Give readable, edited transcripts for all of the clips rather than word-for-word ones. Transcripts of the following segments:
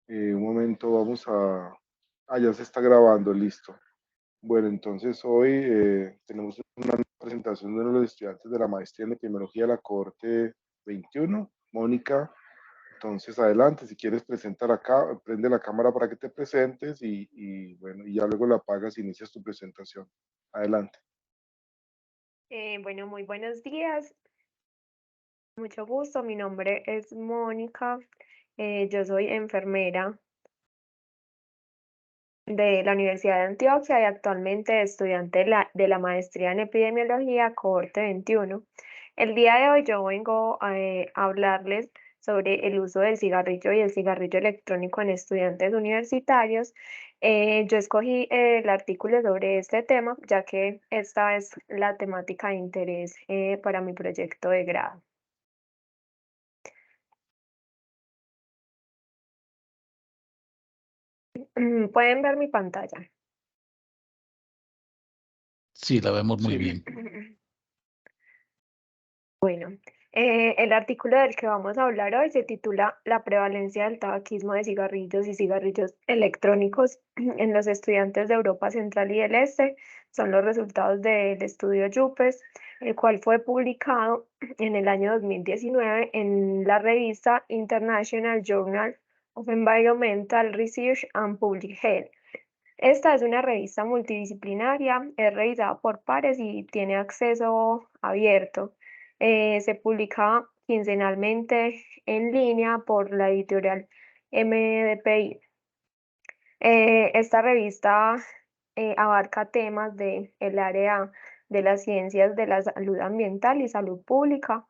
Un momento, vamos a... Ah, ya se está grabando, listo. Bueno, entonces hoy tenemos una presentación de uno de los estudiantes de la maestría en epidemiología de la cohorte 21, Mónica. Entonces, adelante, si quieres presentar acá, prende la cámara para que te presentes bueno, y ya luego la apagas y inicias tu presentación. Adelante. Bueno, muy buenos días, mucho gusto. Mi nombre es Mónica. Yo soy enfermera de la Universidad de Antioquia y actualmente estudiante de la maestría en epidemiología, cohorte 21. El día de hoy yo vengo a hablarles sobre el uso del cigarrillo y el cigarrillo electrónico en estudiantes universitarios. Yo escogí el artículo sobre este tema, ya que esta es la temática de interés para mi proyecto de grado. Pueden ver mi pantalla. Sí, la vemos muy Sí, bien. Bueno, el artículo del que vamos a hablar hoy se titula La prevalencia del tabaquismo de cigarrillos y cigarrillos electrónicos en los estudiantes de Europa Central y del Este. Son los resultados del estudio YUPES, el cual fue publicado en el año 2019 en la revista International Journal of Environmental Research and Public Health. Esta es una revista multidisciplinaria, es revisada por pares y tiene acceso abierto. Se publica quincenalmente en línea por la editorial MDPI. Esta revista abarca temas del área de las ciencias de la salud ambiental y salud pública.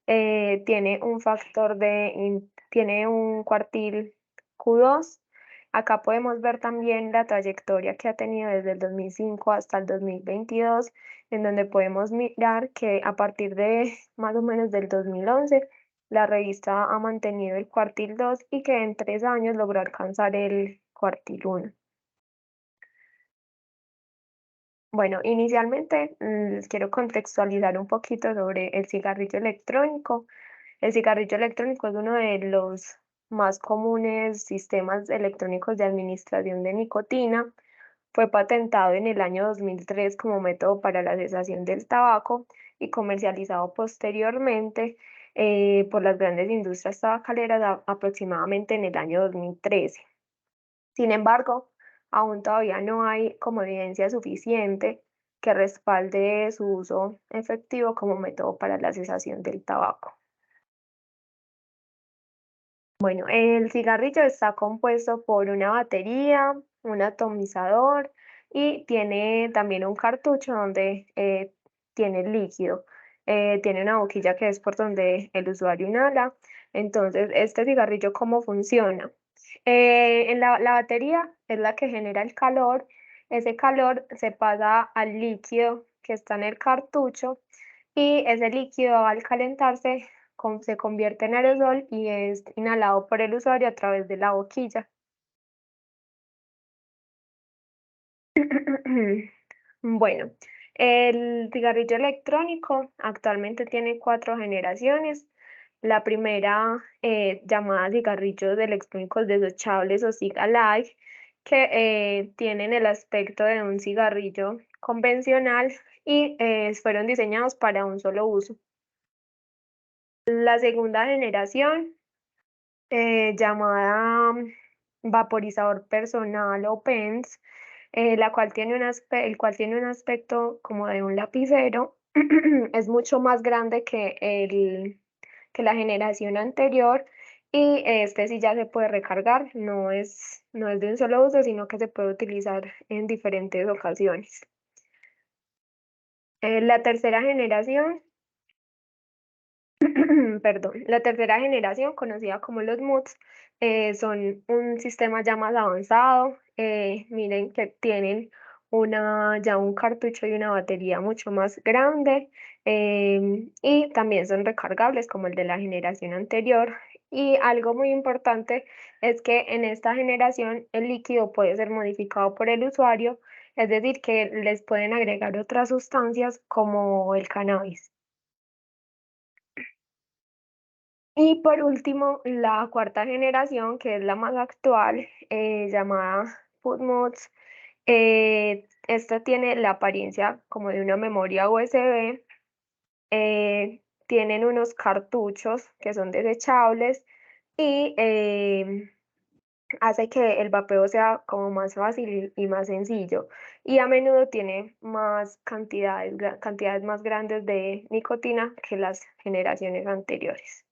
Tiene un cuartil Q2. Acá podemos ver también la trayectoria que ha tenido desde el 2005 hasta el 2022, en donde podemos mirar que a partir de más o menos del 2011, la revista ha mantenido el cuartil 2 y que en 3 años logró alcanzar el cuartil 1. Bueno, inicialmente les quiero contextualizar un poquito sobre el cigarrillo electrónico. El cigarrillo electrónico es uno de los más comunes sistemas electrónicos de administración de nicotina. Fue patentado en el año 2003 como método para la cesación del tabaco y comercializado posteriormente por las grandes industrias tabacaleras aproximadamente en el año 2013. Sin embargo, aún todavía no hay como evidencia suficiente que respalde su uso efectivo como método para la cesación del tabaco. Bueno, el cigarrillo está compuesto por una batería, un atomizador y tiene también un cartucho donde tiene el líquido. Tiene una boquilla que es por donde el usuario inhala. Entonces, este cigarrillo, ¿cómo funciona? La batería es la que genera el calor. Ese calor se pasa al líquido que está en el cartucho y ese líquido al calentarse se convierte en aerosol y es inhalado por el usuario a través de la boquilla. Bueno, el cigarrillo electrónico actualmente tiene 4 generaciones. La primera, llamada cigarrillos electrónicos desechables o Cig-Alike, que tienen el aspecto de un cigarrillo convencional y fueron diseñados para un solo uso. La segunda generación, llamada vaporizador personal o PENS, el cual tiene un aspecto como de un lapicero, es mucho más grande que la generación anterior y este sí ya se puede recargar, no es de un solo uso, sino que se puede utilizar en diferentes ocasiones. La tercera generación perdón, la tercera generación, conocida como los MUTs, son un sistema ya más avanzado. Miren que tienen ya un cartucho y una batería mucho más grande y también son recargables como el de la generación anterior. Y algo muy importante es que en esta generación el líquido puede ser modificado por el usuario, es decir, que les pueden agregar otras sustancias como el cannabis. Y por último, la cuarta generación, que es la más actual, llamada PUDMODS. Esta tiene la apariencia como de una memoria USB. Tienen unos cartuchos que son desechables y hace que el vapeo sea como más fácil y más sencillo. Y a menudo tiene más cantidades más grandes de nicotina que las generaciones anteriores.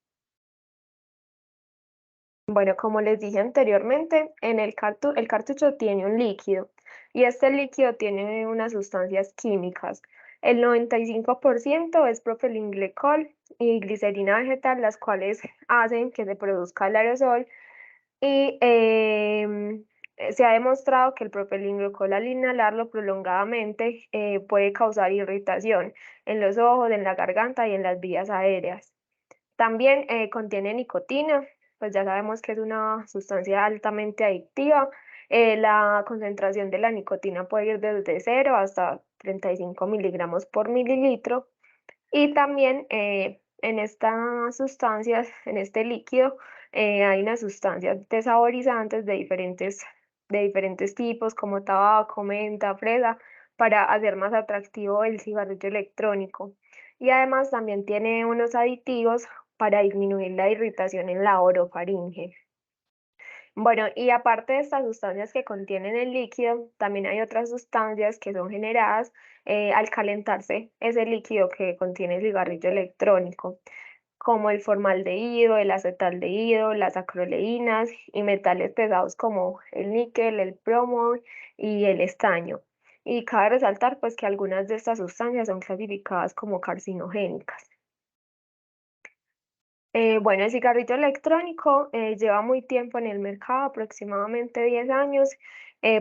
Bueno, como les dije anteriormente, en el cartucho tiene un líquido y este líquido tiene unas sustancias químicas. El 95% es propilenglicol y glicerina vegetal, las cuales hacen que se produzca el aerosol y se ha demostrado que el propilenglicol al inhalarlo prolongadamente puede causar irritación en los ojos, en la garganta y en las vías aéreas. También contiene nicotina, pues ya sabemos que es una sustancia altamente adictiva. La concentración de la nicotina puede ir desde 0 hasta 35 miligramos por mililitro. Y también en estas sustancias, en este líquido, hay unas sustancias desaborizantes de diferentes tipos, como tabaco, menta, fresa, para hacer más atractivo el cigarrillo electrónico. Y además también tiene unos aditivos para disminuir la irritación en la orofaringe. Bueno, y aparte de estas sustancias que contienen el líquido, también hay otras sustancias que son generadas al calentarse ese líquido que contiene el cigarrillo electrónico, como el formaldehído, el acetaldehído, las acroleínas y metales pesados como el níquel, el plomo y el estaño. Y cabe resaltar pues que algunas de estas sustancias son clasificadas como carcinogénicas. Bueno, el cigarrillo electrónico lleva muy tiempo en el mercado, aproximadamente 10 años,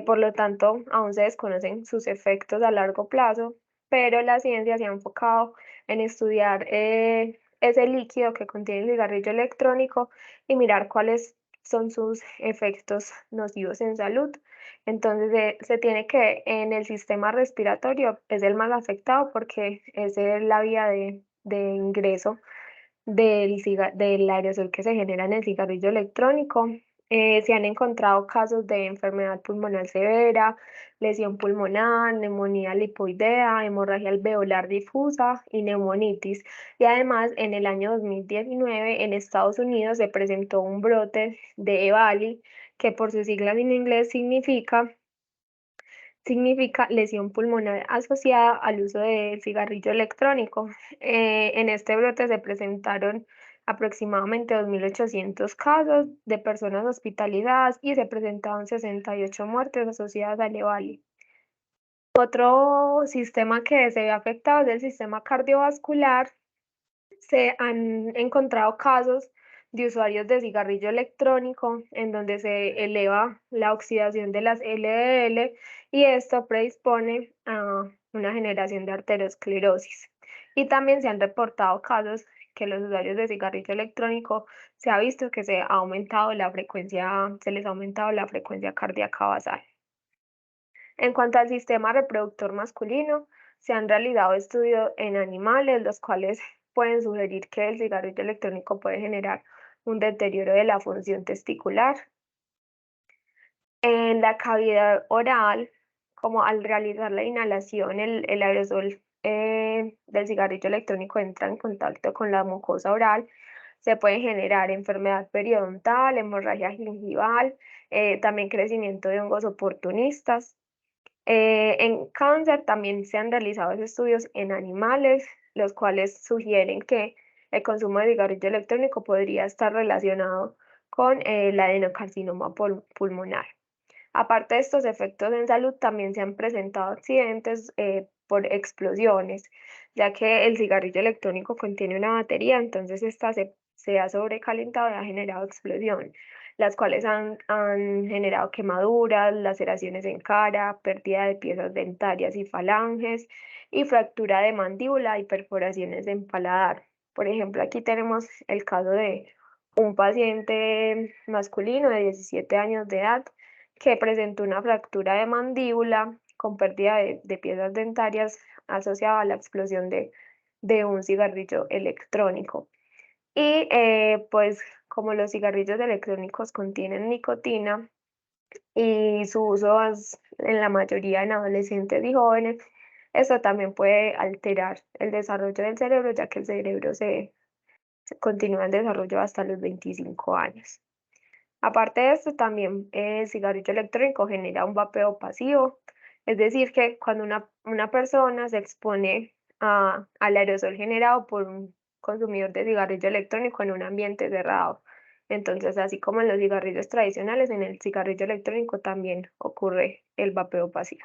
por lo tanto aún se desconocen sus efectos a largo plazo, pero la ciencia se ha enfocado en estudiar ese líquido que contiene el cigarrillo electrónico y mirar cuáles son sus efectos nocivos en salud. Entonces se tiene que en el sistema respiratorio es el más afectado porque esa es la vía de ingreso del aerosol que se genera en el cigarrillo electrónico. Se han encontrado casos de enfermedad pulmonar severa, lesión pulmonar, neumonía lipoidea, hemorragia alveolar difusa y neumonitis. Y además, en el año 2019, en Estados Unidos se presentó un brote de EVALI, que por sus siglas en inglés significa lesión pulmonar asociada al uso del cigarrillo electrónico. En este brote se presentaron aproximadamente 2.800 casos de personas hospitalizadas y se presentaron 68 muertes asociadas al EVALI. Otro sistema que se ve afectado es el sistema cardiovascular. Se han encontrado casos de usuarios de cigarrillo electrónico en donde se eleva la oxidación de las LDL y esto predispone a una generación de arteriosclerosis. Y también se han reportado casos que los usuarios de cigarrillo electrónico se ha visto que se les ha aumentado la frecuencia cardíaca basal. En cuanto al sistema reproductor masculino, se han realizado estudios en animales, los cuales pueden sugerir que el cigarrillo electrónico puede generar un deterioro de la función testicular. En la cavidad oral, como al realizar la inhalación, el aerosol del cigarrillo electrónico entra en contacto con la mucosa oral, se puede generar enfermedad periodontal, hemorragia gingival, también crecimiento de hongos oportunistas. En cáncer también se han realizado estudios en animales, los cuales sugieren que el consumo de cigarrillo electrónico podría estar relacionado con el adenocarcinoma pulmonar. Aparte de estos efectos en salud, también se han presentado accidentes por explosiones, ya que el cigarrillo electrónico contiene una batería, entonces esta se ha sobrecalentado y ha generado explosión, las cuales han generado quemaduras, laceraciones en cara, pérdida de piezas dentarias y falanges, y fractura de mandíbula y perforaciones en paladar. Por ejemplo, aquí tenemos el caso de un paciente masculino de 17 años de edad que presentó una fractura de mandíbula con pérdida de piezas dentarias asociada a la explosión de un cigarrillo electrónico. Y pues como los cigarrillos electrónicos contienen nicotina y su uso es en la mayoría en adolescentes y jóvenes, eso también puede alterar el desarrollo del cerebro, ya que el cerebro se continúa en desarrollo hasta los 25 años. Aparte de esto, también el cigarrillo electrónico genera un vapeo pasivo, es decir, que cuando una persona se expone al aerosol generado por un consumidor de cigarrillo electrónico en un ambiente cerrado. Entonces, así como en los cigarrillos tradicionales, en el cigarrillo electrónico también ocurre el vapeo pasivo.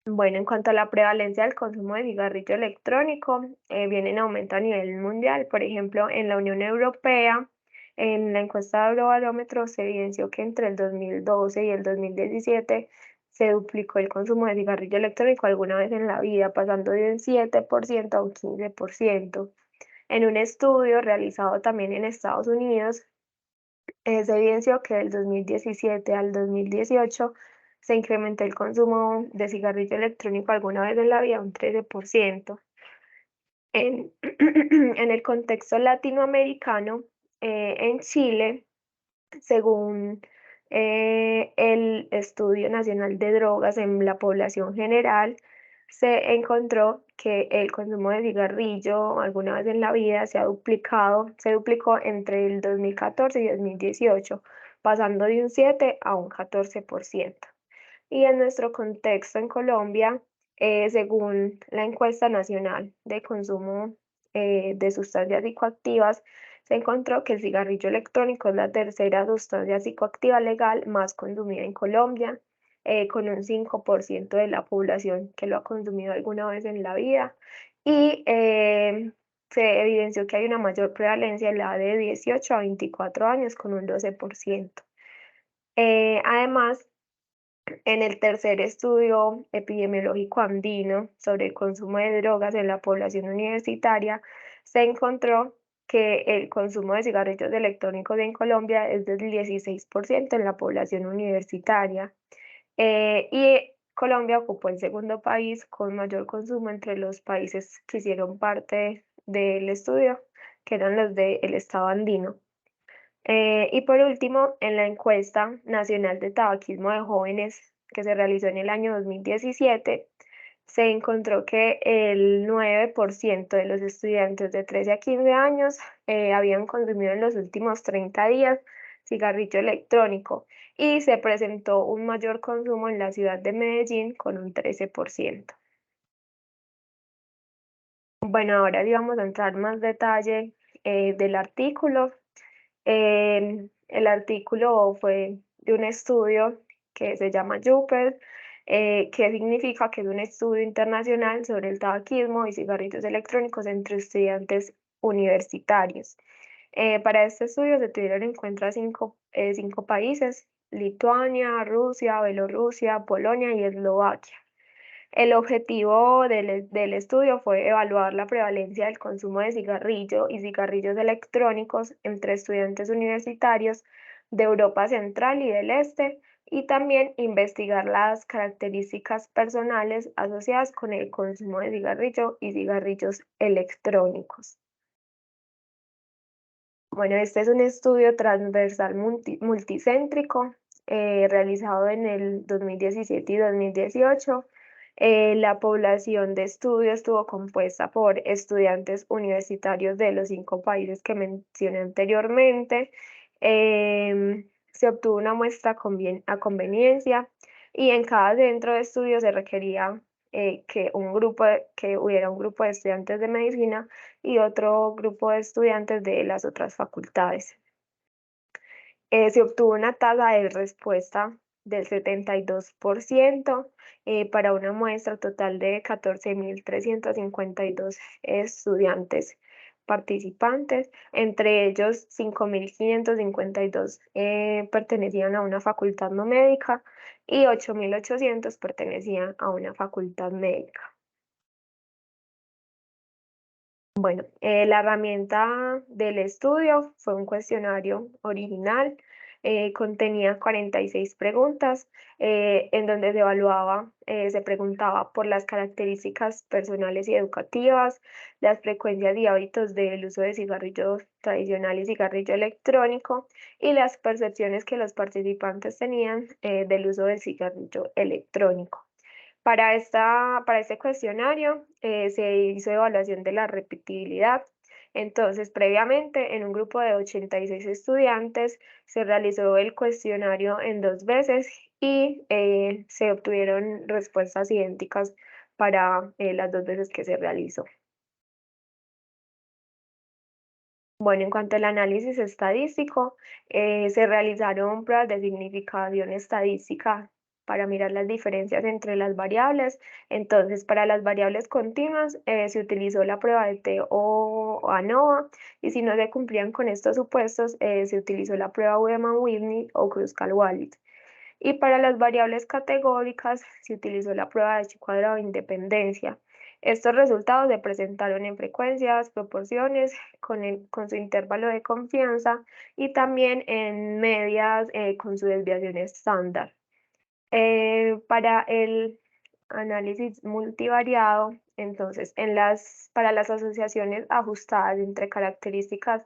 Bueno, en cuanto a la prevalencia del consumo de cigarrillo electrónico, viene en aumento a nivel mundial. Por ejemplo, en la Unión Europea, en la encuesta de Eurobarómetro se evidenció que entre el 2012 y el 2017 se duplicó el consumo de cigarrillo electrónico alguna vez en la vida, pasando de un 7% a un 15%. En un estudio realizado también en Estados Unidos, se evidenció que del 2017 al 2018 se incrementó el consumo de cigarrillo electrónico alguna vez en la vida un 13%. En, en el contexto latinoamericano, en Chile, según el Estudio Nacional de Drogas en la población general, se encontró que el consumo de cigarrillo alguna vez en la vida se duplicó entre el 2014 y 2018, pasando de un 7 a un 14%. Y en nuestro contexto en Colombia, según la encuesta nacional de consumo de sustancias psicoactivas, se encontró que el cigarrillo electrónico es la tercera sustancia psicoactiva legal más consumida en Colombia, con un 5% de la población que lo ha consumido alguna vez en la vida. Y se evidenció que hay una mayor prevalencia en la edad de 18 a 24 años, con un 12%. Además, en el tercer estudio epidemiológico andino sobre el consumo de drogas en la población universitaria, se encontró que el consumo de cigarrillos electrónicos en Colombia es del 16% en la población universitaria. Y Colombia ocupó el segundo país con mayor consumo entre los países que hicieron parte del estudio, que eran los del estado andino. Y por último, en la encuesta nacional de tabaquismo de jóvenes que se realizó en el año 2017, se encontró que el 9% de los estudiantes de 13 a 15 años habían consumido en los últimos 30 días cigarrillo electrónico y se presentó un mayor consumo en la ciudad de Medellín con un 13%. Bueno, ahora sí vamos a entrar más detalle del artículo. El artículo fue de un estudio que se llama JUPER, que significa que es un estudio internacional sobre el tabaquismo y cigarrillos electrónicos entre estudiantes universitarios. Para este estudio se tuvieron en cuenta cinco países: Lituania, Rusia, Bielorrusia, Polonia y Eslovaquia. El objetivo del estudio fue evaluar la prevalencia del consumo de cigarrillo y cigarrillos electrónicos entre estudiantes universitarios de Europa Central y del Este, y también investigar las características personales asociadas con el consumo de cigarrillo y cigarrillos electrónicos. Bueno, este es un estudio transversal multicéntrico realizado en el 2017 y 2018. La población de estudio estuvo compuesta por estudiantes universitarios de los 5 países que mencioné anteriormente. Se obtuvo una muestra a conveniencia y en cada centro de estudio se requería que hubiera un grupo de estudiantes de medicina y otro grupo de estudiantes de las otras facultades. Se obtuvo una tasa de respuesta del 72% para una muestra total de 14.352 estudiantes participantes. Entre ellos, 5.552 pertenecían a una facultad no médica y 8.800 pertenecían a una facultad médica. Bueno, la herramienta del estudio fue un cuestionario original contenía 46 preguntas en donde se preguntaba por las características personales y educativas, las frecuencias y hábitos del uso de cigarrillo tradicional y cigarrillo electrónico y las percepciones que los participantes tenían del uso del cigarrillo electrónico. Para este cuestionario se hizo evaluación de la repetibilidad. Entonces, previamente, en un grupo de 86 estudiantes, se realizó el cuestionario en 2 veces y se obtuvieron respuestas idénticas para las 2 veces que se realizó. Bueno, en cuanto al análisis estadístico, se realizaron pruebas de significación estadística para mirar las diferencias entre las variables. Entonces, para las variables continuas, se utilizó la prueba de T o ANOVA, y si no se cumplían con estos supuestos, se utilizó la prueba Ullmann-Whitney o Kruskal-Wallis. Y para las variables categóricas se utilizó la prueba de Chi-cuadrado de independencia. Estos resultados se presentaron en frecuencias, proporciones, con su intervalo de confianza y también en medias con su desviación estándar. Para el análisis multivariado, entonces, para las asociaciones ajustadas entre características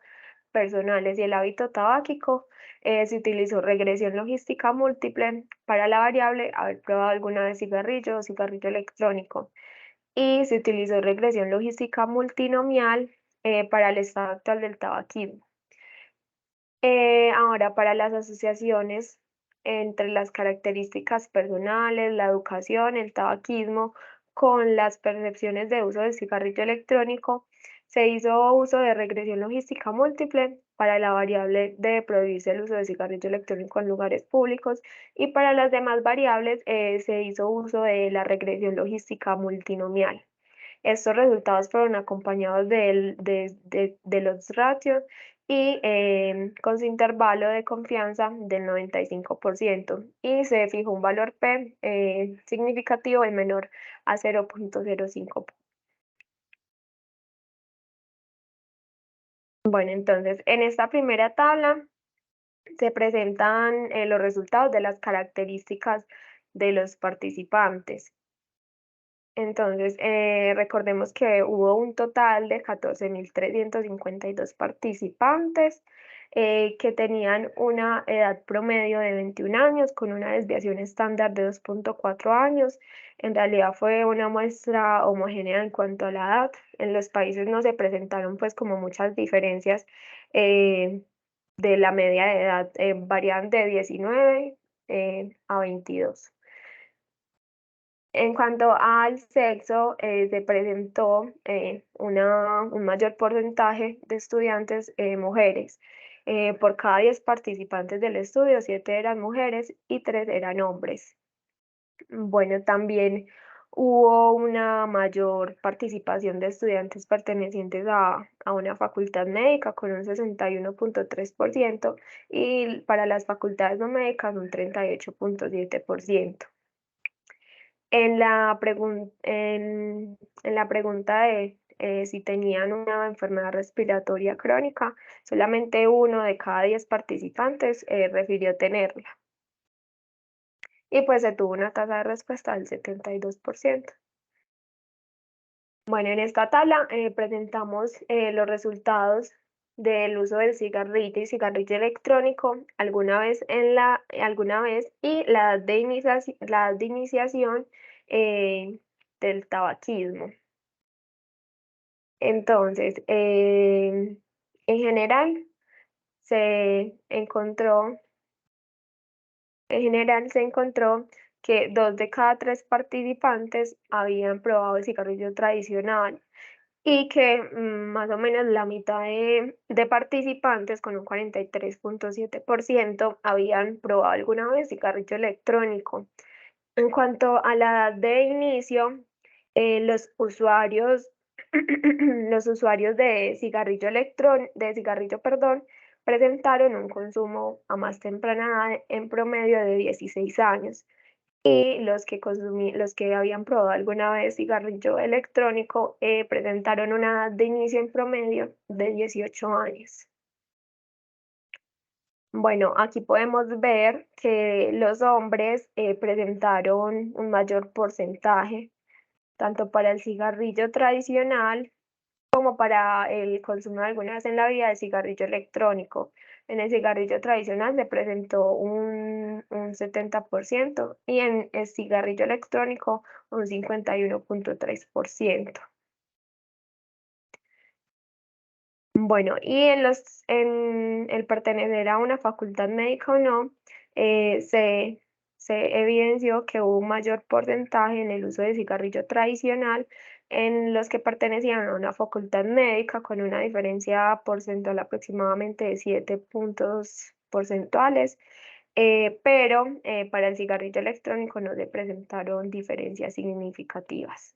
personales y el hábito tabáquico, se utilizó regresión logística múltiple para la variable haber probado alguna vez cigarrillo o cigarrillo electrónico. Y se utilizó regresión logística multinomial para el estado actual del tabaquismo. Ahora, para las asociaciones entre las características personales, la educación, el tabaquismo, con las percepciones de uso del cigarrillo electrónico, se hizo uso de regresión logística múltiple para la variable de prohibirse el uso de cigarrillo electrónico en lugares públicos, y para las demás variables se hizo uso de la regresión logística multinomial. Estos resultados fueron acompañados de los ratios y con su intervalo de confianza del 95%, y se fijó un valor P significativo y menor a 0.05. Bueno, entonces en esta primera tabla se presentan los resultados de las características de los participantes. Entonces, recordemos que hubo un total de 14.352 participantes que tenían una edad promedio de 21 años con una desviación estándar de 2.4 años. En realidad fue una muestra homogénea en cuanto a la edad. En los países no se presentaron pues como muchas diferencias de la media de edad, varían de 19 a 22. En cuanto al sexo, se presentó un mayor porcentaje de estudiantes mujeres. Por cada 10 participantes del estudio, 7 eran mujeres y 3 eran hombres. Bueno, también hubo una mayor participación de estudiantes pertenecientes a una facultad médica con un 61.3% y para las facultades no médicas un 38.7%. En la pregunta de si tenían una enfermedad respiratoria crónica, solamente 1 de cada 10 participantes refirió tenerla. Y pues se tuvo una tasa de respuesta del 72%. Bueno, en esta tabla presentamos los resultados del uso del cigarrillo y cigarrillo electrónico alguna vez y la edad de iniciación del tabaquismo. Entonces, en general se encontró que 2 de cada 3 participantes habían probado el cigarrillo tradicional y que más o menos la mitad de participantes, con un 43.7%, habían probado alguna vez cigarrillo electrónico. En cuanto a la edad de inicio, los usuarios, los usuarios de cigarrillo, perdón, presentaron un consumo a más temprana edad en promedio de 16 años. Y los que habían probado alguna vez cigarrillo electrónico presentaron una edad de inicio en promedio de 18 años. Bueno, aquí podemos ver que los hombres presentaron un mayor porcentaje, tanto para el cigarrillo tradicional como para el consumo alguna vez en la vida de cigarrillo electrónico. En el cigarrillo tradicional se presentó un 70% y en el cigarrillo electrónico un 51,3%. Bueno, y en el pertenecer a una facultad médica o no, eh, se, se evidenció que hubo un mayor porcentaje en el uso de cigarrillo tradicional en los que pertenecían a una facultad médica con una diferencia porcentual aproximadamente de 7 puntos porcentuales, pero para el cigarrillo electrónico no se presentaron diferencias significativas.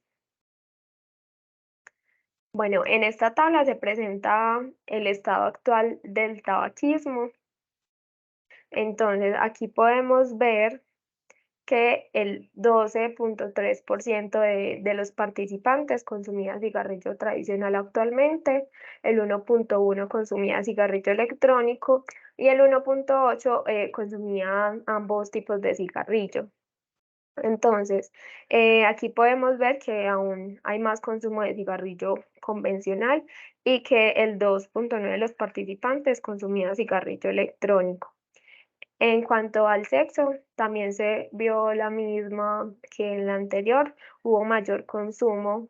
Bueno, en esta tabla se presenta el estado actual del tabaquismo. Entonces, aquí podemos ver que el 12,3% de los participantes consumía cigarrillo tradicional actualmente, el 1,1% consumía cigarrillo electrónico y el 1,8% consumía ambos tipos de cigarrillo. Entonces, aquí podemos ver que aún hay más consumo de cigarrillo convencional y que el 2,9% de los participantes consumía cigarrillo electrónico. En cuanto al sexo, también se vio la misma que en la anterior, hubo mayor consumo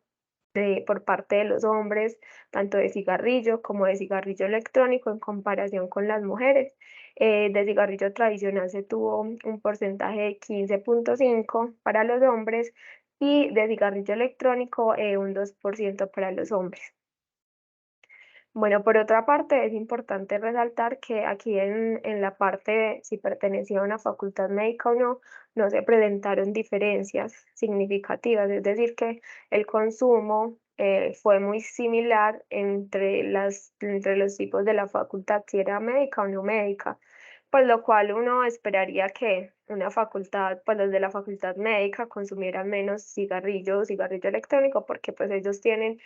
por parte de los hombres, tanto de cigarrillo como de cigarrillo electrónico en comparación con las mujeres. De cigarrillo tradicional se tuvo un porcentaje de 15,5% para los hombres y de cigarrillo electrónico un 2% para los hombres. Bueno, por otra parte, es importante resaltar que aquí en la parte de si pertenecía a una facultad médica o no, no se presentaron diferencias significativas, es decir, que el consumo fue muy similar entre los tipos de la facultad, si era médica o no médica, pues lo cual uno esperaría que una facultad, pues los de la facultad médica consumieran menos cigarrillo o cigarrillo electrónico, porque pues ellos tienen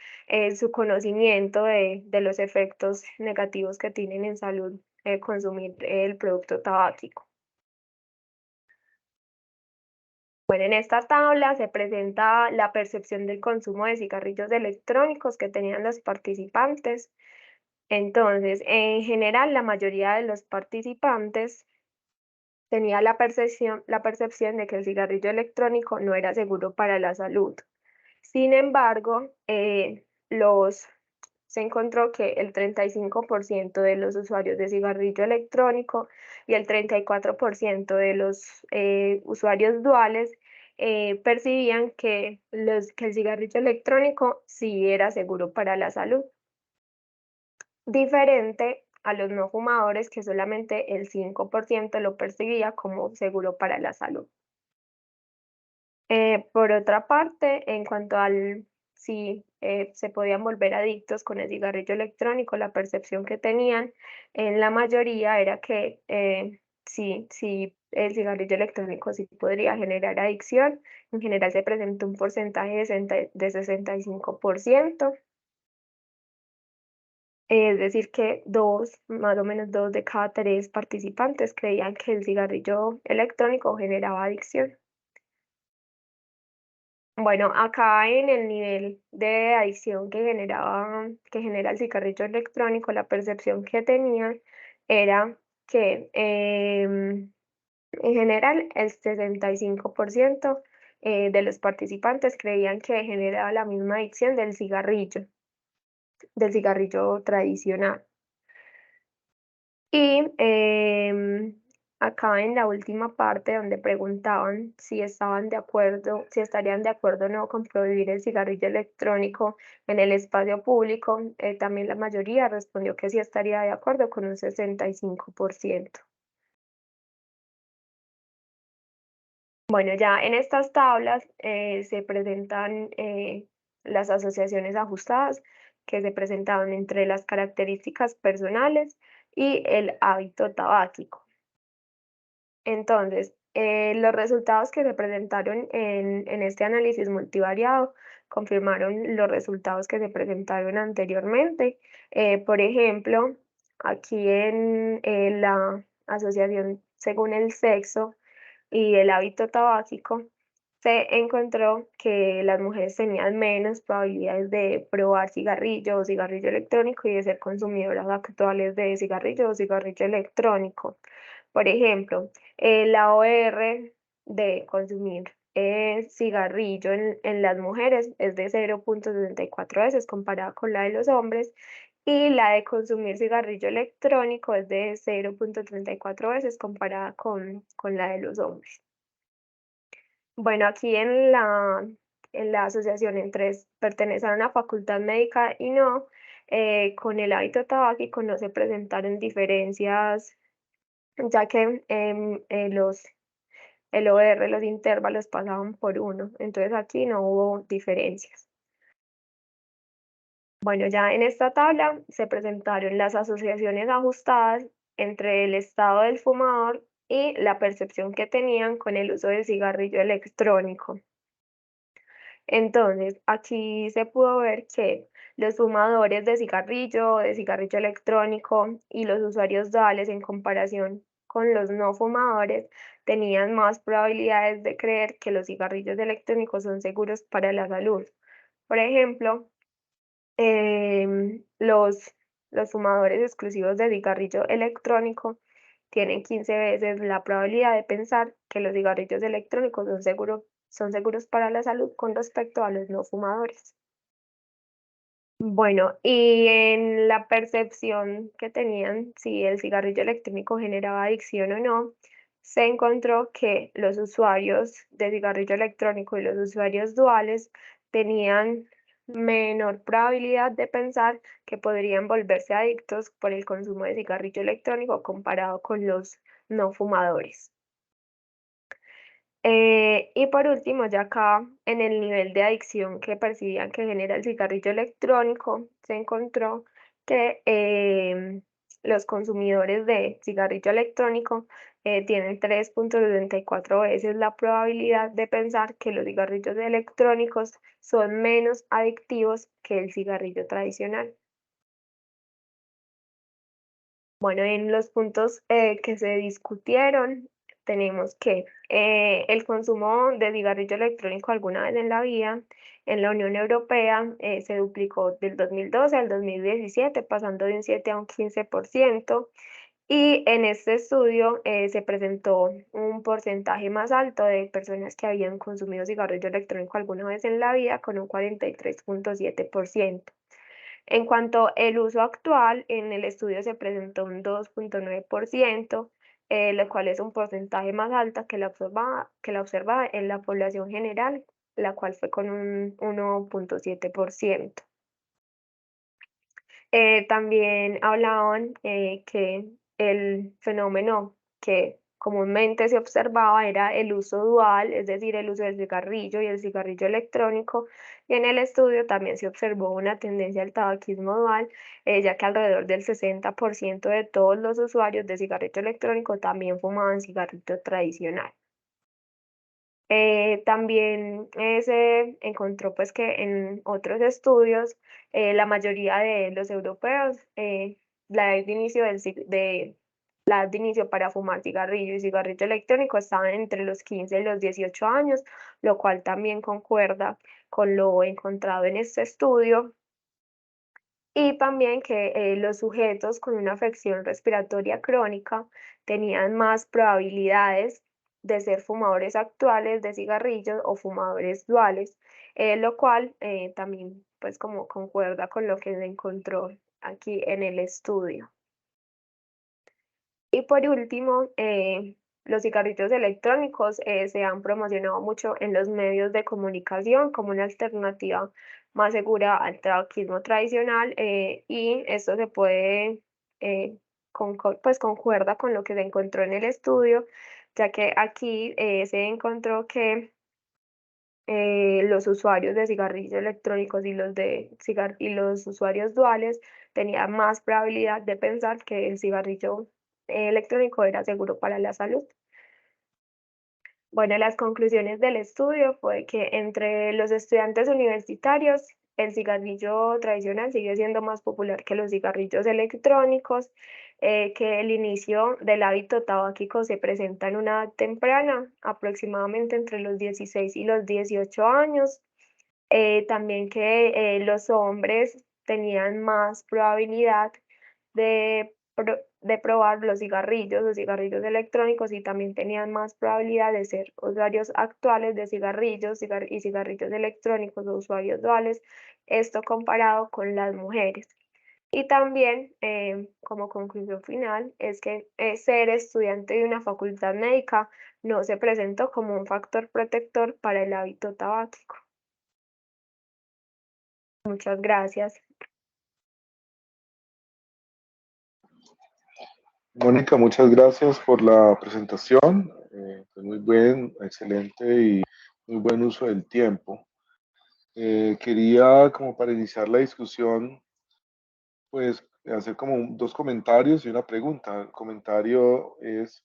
su conocimiento de los efectos negativos que tienen en salud consumir el producto tabáquico. Bueno, en esta tabla se presenta la percepción del consumo de cigarrillos electrónicos que tenían los participantes. Entonces, en general, la mayoría de los participantes tenía la percepción de que el cigarrillo electrónico no era seguro para la salud. Sin embargo, se encontró que el 35% de los usuarios de cigarrillo electrónico y el 34% de los usuarios duales percibían que el cigarrillo electrónico sí era seguro para la salud, diferente a los no fumadores que solamente el 5% lo percibía como seguro para la salud. Por otra parte, en cuanto al si se podían volver adictos con el cigarrillo electrónico, la percepción que tenían en la mayoría era que sí, el cigarrillo electrónico sí podría generar adicción. En general se presentó un porcentaje de 65%. Es decir, que más o menos 2 de cada 3 participantes creían que el cigarrillo electrónico generaba adicción. Bueno, acá en el nivel de adicción que genera el cigarrillo electrónico, la percepción que tenía era que en general el 65% de los participantes creían que generaba la misma adicción del cigarrillo tradicional. Y acá en la última parte donde preguntaban si estarían de acuerdo o no con prohibir el cigarrillo electrónico en el espacio público, también la mayoría respondió que sí estaría de acuerdo con un 65%. Bueno, ya en estas tablas se presentan las asociaciones ajustadas que se presentaban entre las características personales y el hábito tabáquico. Entonces, los resultados que se presentaron en este análisis multivariado confirmaron los resultados que se presentaron anteriormente. Por ejemplo, aquí en asociación según el sexo y el hábito tabáquico, se encontró que las mujeres tenían menos probabilidades de probar cigarrillo o cigarrillo electrónico y de ser consumidoras actuales de cigarrillo o cigarrillo electrónico. Por ejemplo, la OR de consumir cigarrillo en las mujeres es de 0,64 veces comparada con la de los hombres y la de consumir cigarrillo electrónico es de 0,34 veces comparada con la de los hombres. Bueno, aquí en la asociación entre pertenecer a una facultad médica y no, con el hábito tabáquico no se presentaron diferencias, ya que el OR, los intervalos pasaban por 1, entonces aquí no hubo diferencias. Bueno, ya en esta tabla se presentaron las asociaciones ajustadas entre el estado del fumador y la percepción que tenían con el uso del cigarrillo electrónico. Entonces, aquí se pudo ver que los fumadores de cigarrillo electrónico y los usuarios duales en comparación con los no fumadores tenían más probabilidades de creer que los cigarrillos electrónicos son seguros para la salud. Por ejemplo, los fumadores exclusivos de cigarrillo electrónico tienen 15 veces la probabilidad de pensar que los cigarrillos electrónicos son seguros para la salud con respecto a los no fumadores. Bueno, y en la percepción que tenían si el cigarrillo electrónico generaba adicción o no, se encontró que los usuarios de cigarrillo electrónico y los usuarios duales tenían menor probabilidad de pensar que podrían volverse adictos por el consumo de cigarrillo electrónico comparado con los no fumadores. Y por último, ya acá en el nivel de adicción que percibían que genera el cigarrillo electrónico, se encontró que los consumidores de cigarrillo electrónico tienen 3,74 veces la probabilidad de pensar que los cigarrillos electrónicos son menos adictivos que el cigarrillo tradicional. Bueno, en los puntos que se discutieron, tenemos que el consumo de cigarrillo electrónico alguna vez en la vida en la Unión Europea se duplicó del 2012 al 2017, pasando de un 7 a un 15%. Y en este estudio se presentó un porcentaje más alto de personas que habían consumido cigarrillo electrónico alguna vez en la vida, con un 43,7%. En cuanto al uso actual, en el estudio se presentó un 2,9%, lo cual es un porcentaje más alto que la observada en la población general, la cual fue con un 1,7%. También hablaban que el fenómeno que comúnmente se observaba era el uso dual, es decir, el uso del cigarrillo y el cigarrillo electrónico, y en el estudio también se observó una tendencia al tabaquismo dual, ya que alrededor del 60% de todos los usuarios de cigarrillo electrónico también fumaban cigarrillo tradicional. También se encontró pues que en otros estudios la mayoría de los europeos la edad de inicio la edad de inicio para fumar cigarrillo y cigarrillo electrónico estaba entre los 15 y los 18 años, lo cual también concuerda con lo encontrado en este estudio. Y también que los sujetos con una afección respiratoria crónica tenían más probabilidades de ser fumadores actuales de cigarrillos o fumadores duales, lo cual también pues como concuerda con lo que se encontró aquí en el estudio. Y por último, los cigarrillos electrónicos se han promocionado mucho en los medios de comunicación como una alternativa más segura al tabaquismo tradicional y esto se puede, pues concuerda con lo que se encontró en el estudio, ya que aquí se encontró que los usuarios de cigarrillos electrónicos y los usuarios duales tenían más probabilidad de pensar que el cigarrillo electrónico era seguro para la salud. Bueno, las conclusiones del estudio fue que entre los estudiantes universitarios, el cigarrillo tradicional sigue siendo más popular que los cigarrillos electrónicos. que el inicio del hábito tabáquico se presenta en una edad temprana, aproximadamente entre los 16 y los 18 años. También que los hombres tenían más probabilidad de probar los cigarrillos electrónicos, y también tenían más probabilidad de ser usuarios actuales de cigarrillos y cigarrillos electrónicos o usuarios duales, esto comparado con las mujeres. Y también, como conclusión final, es que ser estudiante de una facultad médica no se presentó como un factor protector para el hábito tabáquico. Muchas gracias. Mónica, muchas gracias por la presentación. Fue muy buen, excelente y muy buen uso del tiempo. Quería, como para iniciar la discusión, pues hacer como dos comentarios y una pregunta. El comentario es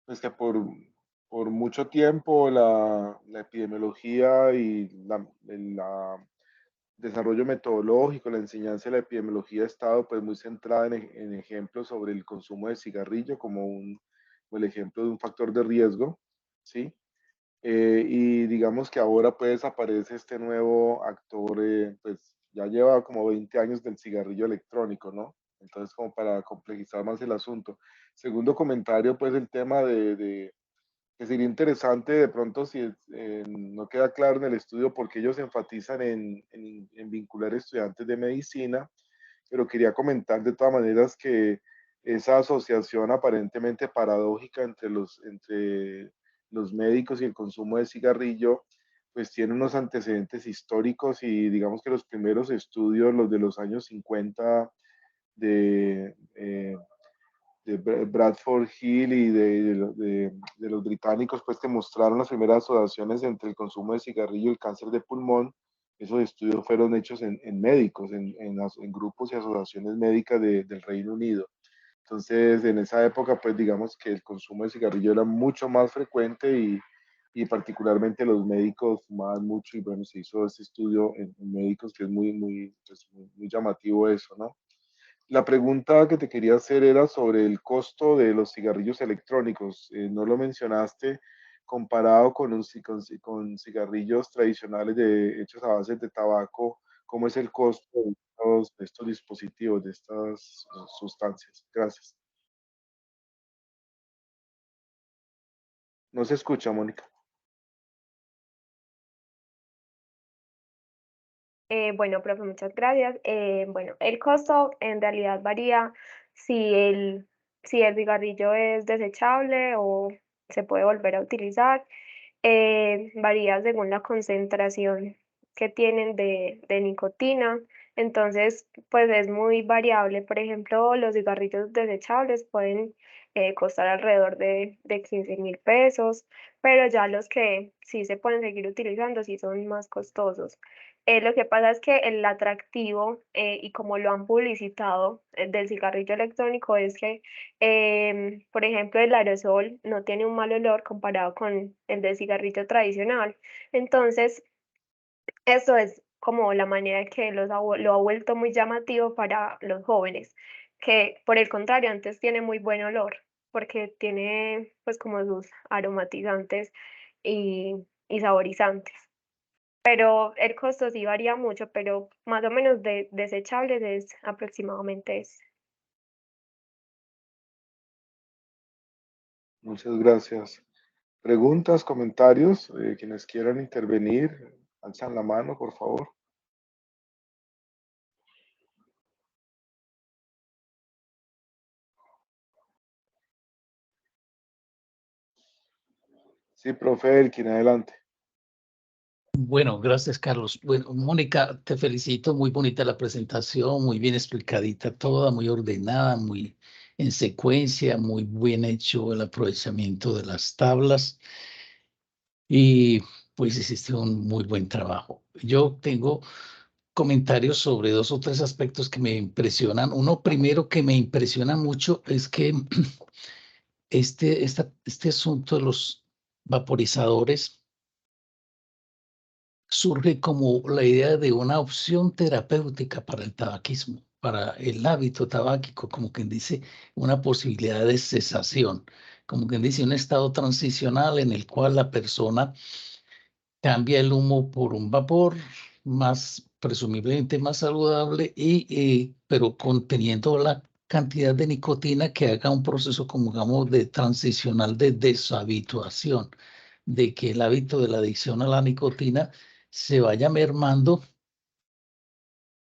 pues, que por mucho tiempo la epidemiología y el desarrollo metodológico, la enseñanza de la epidemiología ha estado pues muy centrada en ejemplos sobre el consumo de cigarrillo como el ejemplo de un factor de riesgo, ¿sí? Y digamos que ahora pues aparece este nuevo actor, pues ya lleva como 20 años del cigarrillo electrónico, ¿no? Entonces como para complejizar más el asunto. Segundo comentario, pues el tema que sería interesante de pronto si no queda claro en el estudio porque ellos enfatizan en vincular estudiantes de medicina, pero quería comentar de todas maneras que esa asociación aparentemente paradójica entre los médicos y el consumo de cigarrillo, pues tiene unos antecedentes históricos y digamos que los primeros estudios, los de los años 50 de, de Bradford Hill y de los británicos, pues que mostraron las primeras asociaciones entre el consumo de cigarrillo y el cáncer de pulmón. Esos estudios fueron hechos en médicos, en grupos y asociaciones médicas del Reino Unido. Entonces, en esa época, pues digamos que el consumo de cigarrillo era mucho más frecuente y particularmente los médicos fumaban mucho y bueno, se hizo este estudio en médicos que es pues, muy llamativo eso, ¿no? La pregunta que te quería hacer era sobre el costo de los cigarrillos electrónicos. No lo mencionaste comparado con cigarrillos tradicionales hechos a base de tabaco. ¿Cómo es el costo de estos dispositivos, de estas sustancias? Gracias. No se escucha, Mónica. Bueno, profe, muchas gracias. Bueno, el costo en realidad varía si el cigarrillo es desechable o se puede volver a utilizar. Varía según la concentración que tienen de nicotina. Entonces, pues es muy variable. Por ejemplo, los cigarrillos desechables pueden costar alrededor de 15.000 pesos, pero ya los que sí se pueden seguir utilizando sí son más costosos. Lo que pasa es que el atractivo, y como lo han publicitado, del cigarrillo electrónico es que, por ejemplo, el aerosol no tiene un mal olor comparado con el del cigarrillo tradicional. Entonces, eso es como la manera en que lo ha vuelto muy llamativo para los jóvenes, que por el contrario antes tiene muy buen olor, porque tiene pues como sus aromatizantes y, y saborizantes. Pero el costo sí varía mucho, pero más o menos de desechables es aproximadamente ese. Muchas gracias. Preguntas, comentarios, quienes quieran intervenir, alzan la mano, por favor. Sí, profe Elkin, adelante. Bueno, gracias, Carlos. Bueno, Mónica, te felicito. Muy bonita la presentación, muy bien explicadita toda, muy ordenada, muy en secuencia, muy bien hecho el aprovechamiento de las tablas y pues hiciste un muy buen trabajo. Yo tengo comentarios sobre dos o tres aspectos que me impresionan. Uno primero que me impresiona mucho es que este asunto de los vaporizadores surge como la idea de una opción terapéutica para el tabaquismo, para el hábito tabáquico, como quien dice, una posibilidad de cesación, como quien dice, un estado transicional en el cual la persona cambia el humo por un vapor más, presumiblemente más saludable, pero conteniendo la cantidad de nicotina que haga un proceso, como digamos, de transicional de deshabituación, de que el hábito de la adicción a la nicotina se vaya mermando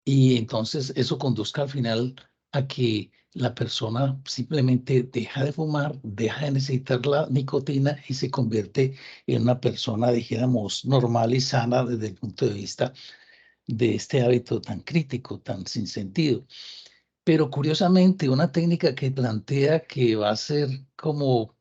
y entonces eso conduzca al final a que la persona simplemente deja de fumar, deja de necesitar la nicotina y se convierte en una persona, dijéramos, normal y sana desde el punto de vista de este hábito tan crítico, tan sin sentido. Pero curiosamente, una técnica que plantea que va a ser como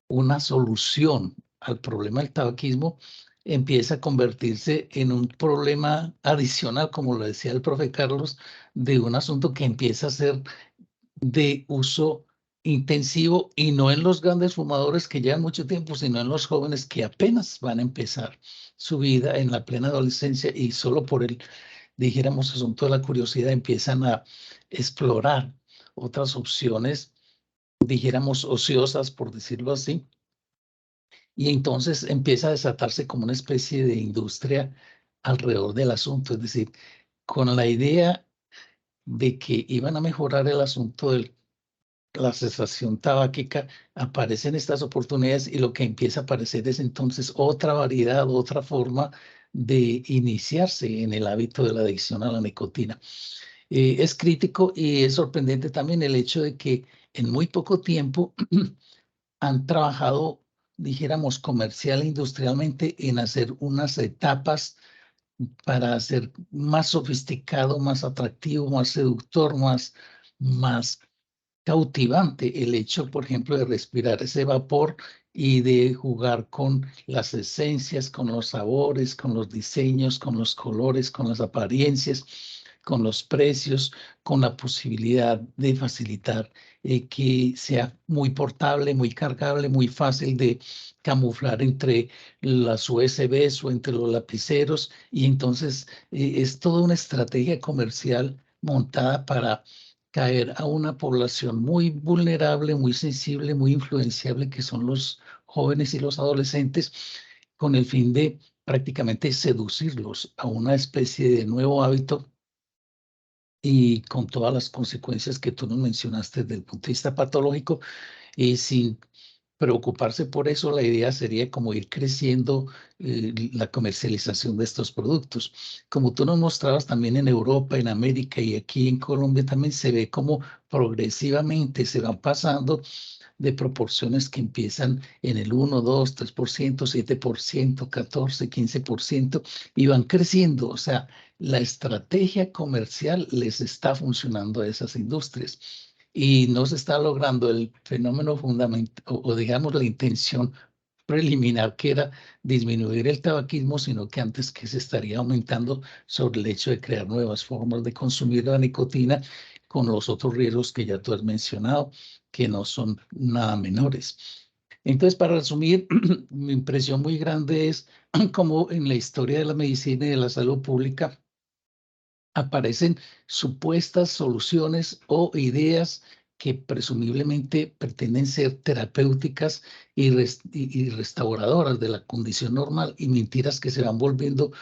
una solución al problema del tabaquismo empieza a convertirse en un problema adicional, como lo decía el profe Carlos, de un asunto que empieza a ser de uso intensivo y no en los grandes fumadores que llevan mucho tiempo, sino en los jóvenes que apenas van a empezar su vida en la plena adolescencia y solo por el, dijéramos, asunto de la curiosidad empiezan a explorar otras opciones, dijéramos, ociosas, por decirlo así, y entonces empieza a desatarse como una especie de industria alrededor del asunto, es decir, con la idea de que iban a mejorar el asunto de la cesación tabáquica, aparecen estas oportunidades y lo que empieza a aparecer es entonces otra variedad, otra forma de iniciarse en el hábito de la adicción a la nicotina. Es crítico y es sorprendente también el hecho de que en muy poco tiempo han trabajado, dijéramos, comercial e industrialmente en hacer unas etapas para hacer más sofisticado, más atractivo, más seductor, más cautivante el hecho, por ejemplo, de respirar ese vapor y de jugar con las esencias, con los sabores, con los diseños, con los colores, con las apariencias, con los precios, con la posibilidad de facilitar que sea muy portable, muy cargable, muy fácil de camuflar entre las USBs o entre los lapiceros. Y entonces es toda una estrategia comercial montada para caer a una población muy vulnerable, muy sensible, muy influenciable, que son los jóvenes y los adolescentes, con el fin de prácticamente seducirlos a una especie de nuevo hábito y con todas las consecuencias que tú nos mencionaste desde el punto de vista patológico, y sin preocuparse por eso, la idea sería como ir creciendo la comercialización de estos productos. Como tú nos mostrabas también en Europa, en América y aquí en Colombia también se ve como progresivamente se van pasando de proporciones que empiezan en el 1, 2, 3%, 7%, 14, 15% y van creciendo. O sea, la estrategia comercial les está funcionando a esas industrias y no se está logrando el fenómeno fundamental o digamos la intención preliminar que era disminuir el tabaquismo, sino que antes que se estaría aumentando sobre el hecho de crear nuevas formas de consumir la nicotina con los otros riesgos que ya tú has mencionado, que no son nada menores. Entonces, para resumir, mi impresión muy grande es cómo en la historia de la medicina y de la salud pública aparecen supuestas soluciones o ideas que presumiblemente pretenden ser terapéuticas y restauradoras de la condición normal y mentiras que se van volviendo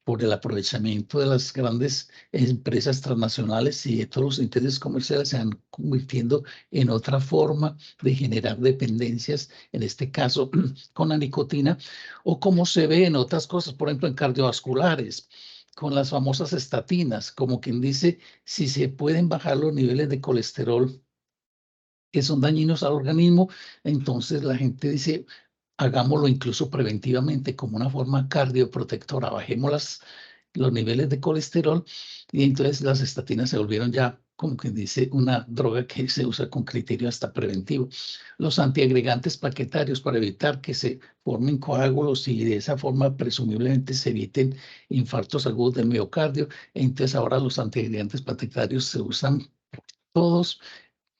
por el aprovechamiento de las grandes empresas transnacionales y de todos los intereses comerciales se van convirtiendo en otra forma de generar dependencias, en este caso con la nicotina, o como se ve en otras cosas, por ejemplo en cardiovasculares con las famosas estatinas, como quien dice, si se pueden bajar los niveles de colesterol que son dañinos al organismo, entonces la gente dice, hagámoslo incluso preventivamente como una forma cardioprotectora, bajemos los niveles de colesterol y entonces las estatinas se volvieron ya, como quien dice, una droga que se usa con criterio hasta preventivo. Los antiagregantes plaquetarios para evitar que se formen coágulos y de esa forma presumiblemente se eviten infartos agudos del miocardio. Entonces ahora los antiagregantes plaquetarios se usan todos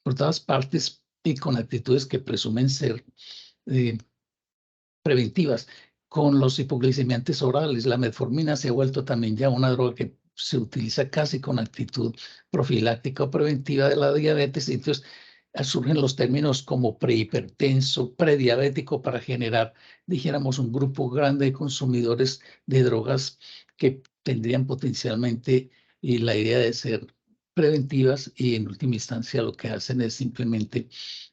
por todas partes y con actitudes que presumen ser eh, preventivas. Con los hipoglicemiantes orales, la metformina se ha vuelto también ya una droga que se utiliza casi con actitud profiláctica o preventiva de la diabetes. Entonces surgen los términos como prehipertenso, prediabético, para generar, dijéramos, un grupo grande de consumidores de drogas que tendrían potencialmente la idea de ser preventivas, y en última instancia lo que hacen es simplemente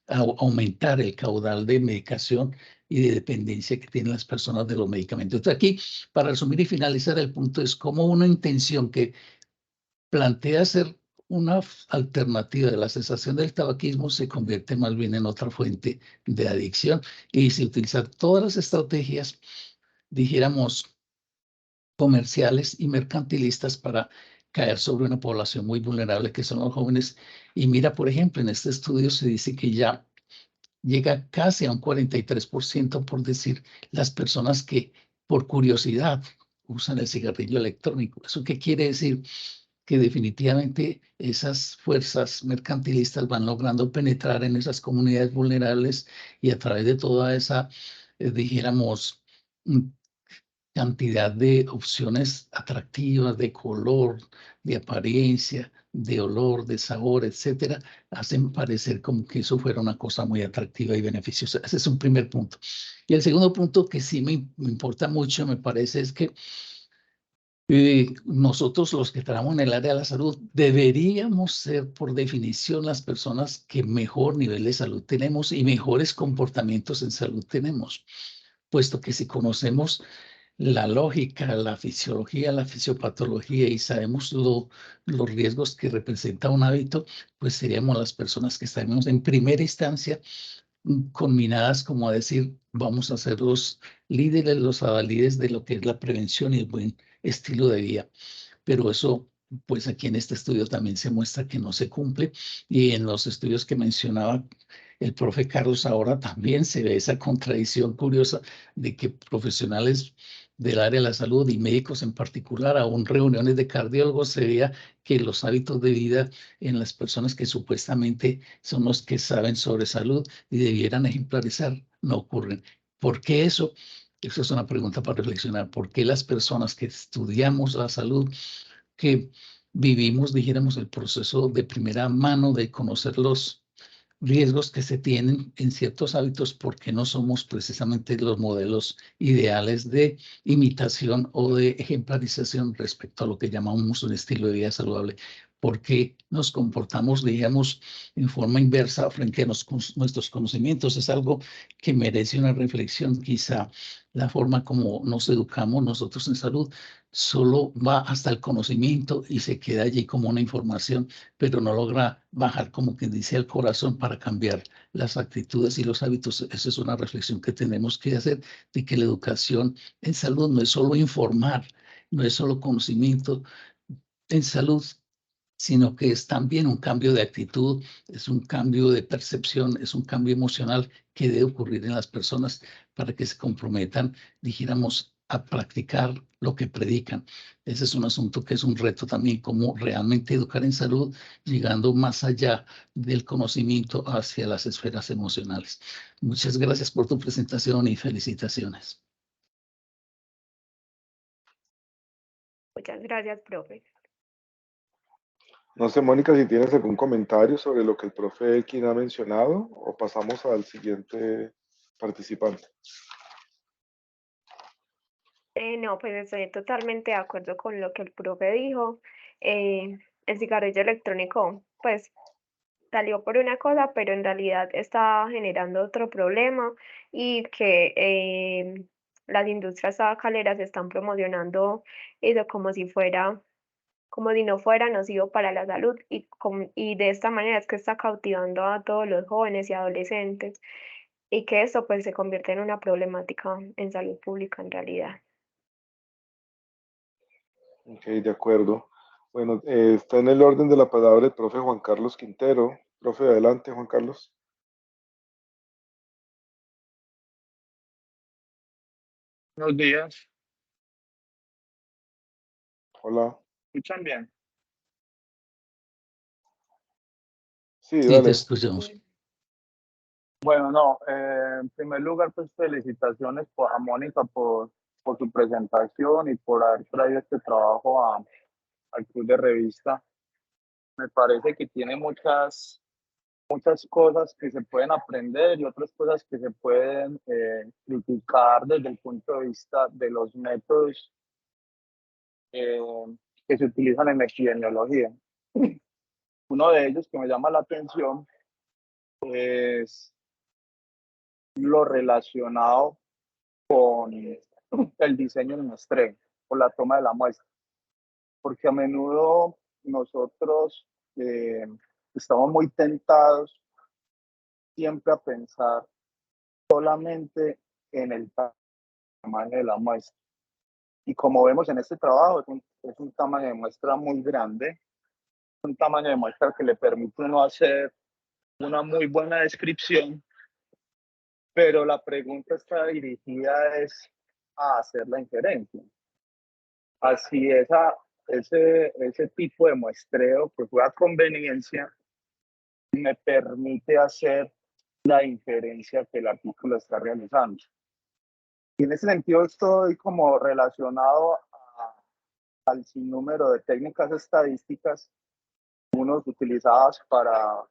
aumentar el caudal de medicación y de dependencia que tienen las personas de los medicamentos. Entonces aquí, para resumir y finalizar, el punto es cómo una intención que plantea ser una alternativa de la cesación del tabaquismo se convierte más bien en otra fuente de adicción, y se utilizan todas las estrategias, dijéramos, comerciales y mercantilistas para caer sobre una población muy vulnerable que son los jóvenes. Y mira, por ejemplo, en este estudio se dice que ya llega casi a un 43%, por decir, las personas que por curiosidad usan el cigarrillo electrónico. ¿Eso qué quiere decir? Que definitivamente esas fuerzas mercantilistas van logrando penetrar en esas comunidades vulnerables, y a través de toda esa, dijéramos, cantidad de opciones atractivas de color, de apariencia, de olor, de sabor, etcétera, hacen parecer como que eso fuera una cosa muy atractiva y beneficiosa. Ese es un primer punto. Y el segundo punto que sí me importa mucho, me parece, es que nosotros, los que trabajamos en el área de la salud, deberíamos ser por definición las personas que mejor nivel de salud tenemos y mejores comportamientos en salud tenemos, puesto que si conocemos la lógica, la fisiología, la fisiopatología, y sabemos los riesgos que representa un hábito, pues seríamos las personas que estaremos en primera instancia conminadas como a decir, vamos a ser los líderes, los adalides de lo que es la prevención y el buen estilo de vida. Pero eso, pues aquí en este estudio también se muestra que no se cumple, y en los estudios que mencionaba el profe Carlos ahora también se ve esa contradicción curiosa de que profesionales del área de la salud y médicos en particular, aún reuniones de cardiólogos, se veía que los hábitos de vida en las personas que supuestamente son los que saben sobre salud y debieran ejemplarizar no ocurren. ¿Por qué eso? Eso es una pregunta para reflexionar. ¿Por qué las personas que estudiamos la salud, que vivimos, dijéramos, el proceso de primera mano de conocer los riesgos que se tienen en ciertos hábitos, porque no somos precisamente los modelos ideales de imitación o de ejemplarización respecto a lo que llamamos un estilo de vida saludable? Porque nos comportamos, digamos, en forma inversa frente a nuestros conocimientos? Es algo que merece una reflexión. Quizá la forma como nos educamos nosotros en salud solo va hasta el conocimiento y se queda allí como una información, pero no logra bajar, como quien dice, al corazón para cambiar las actitudes y los hábitos. Esa es una reflexión que tenemos que hacer, de que la educación en salud no es solo informar, no es solo conocimiento en salud, sino que es también un cambio de actitud, es un cambio de percepción, es un cambio emocional que debe ocurrir en las personas para que se comprometan, dijéramos, a practicar lo que predican. Ese es un asunto que es un reto también, cómo realmente educar en salud, llegando más allá del conocimiento hacia las esferas emocionales. Muchas gracias por tu presentación y felicitaciones. Muchas gracias, profe. No sé, Mónica, si tienes algún comentario sobre lo que el profe Elkin ha mencionado, o pasamos al siguiente participante. No, pues estoy totalmente de acuerdo con lo que el profe dijo. El cigarrillo electrónico, pues salió por una cosa, pero en realidad está generando otro problema, y que las industrias tabacaleras están promocionando eso como si no fuera nocivo para la salud, y de esta manera es que está cautivando a todos los jóvenes y adolescentes, y que esto pues se convierte en una problemática en salud pública en realidad. Ok, de acuerdo. Bueno, está en el orden de la palabra el profe Juan Carlos Quintero. Profe, adelante, Juan Carlos. Buenos días. Hola. ¿Escuchan bien? Sí, Sí, te dale. escuchamos. Bueno, no, en primer lugar, pues felicitaciones a Mónica por su presentación y por haber traído este trabajo al Club de Revista. Me parece que tiene muchas cosas que se pueden aprender y otras cosas que se pueden criticar desde el punto de vista de los métodos que se utilizan en epidemiología. Uno de ellos que me llama la atención es lo relacionado con el diseño en muestreo o la toma de la muestra, porque a menudo nosotros estamos muy tentados siempre a pensar solamente en el tamaño de la muestra. Y como vemos en este trabajo, es un tamaño de muestra muy grande, un tamaño de muestra que le permite uno hacer una muy buena descripción, pero la pregunta está dirigida es a hacer la inferencia. Así ese tipo de muestreo que fue a conveniencia me permite hacer la inferencia que el artículo está realizando. Y en ese sentido estoy como relacionado al sinnúmero de técnicas estadísticas, unos utilizadas para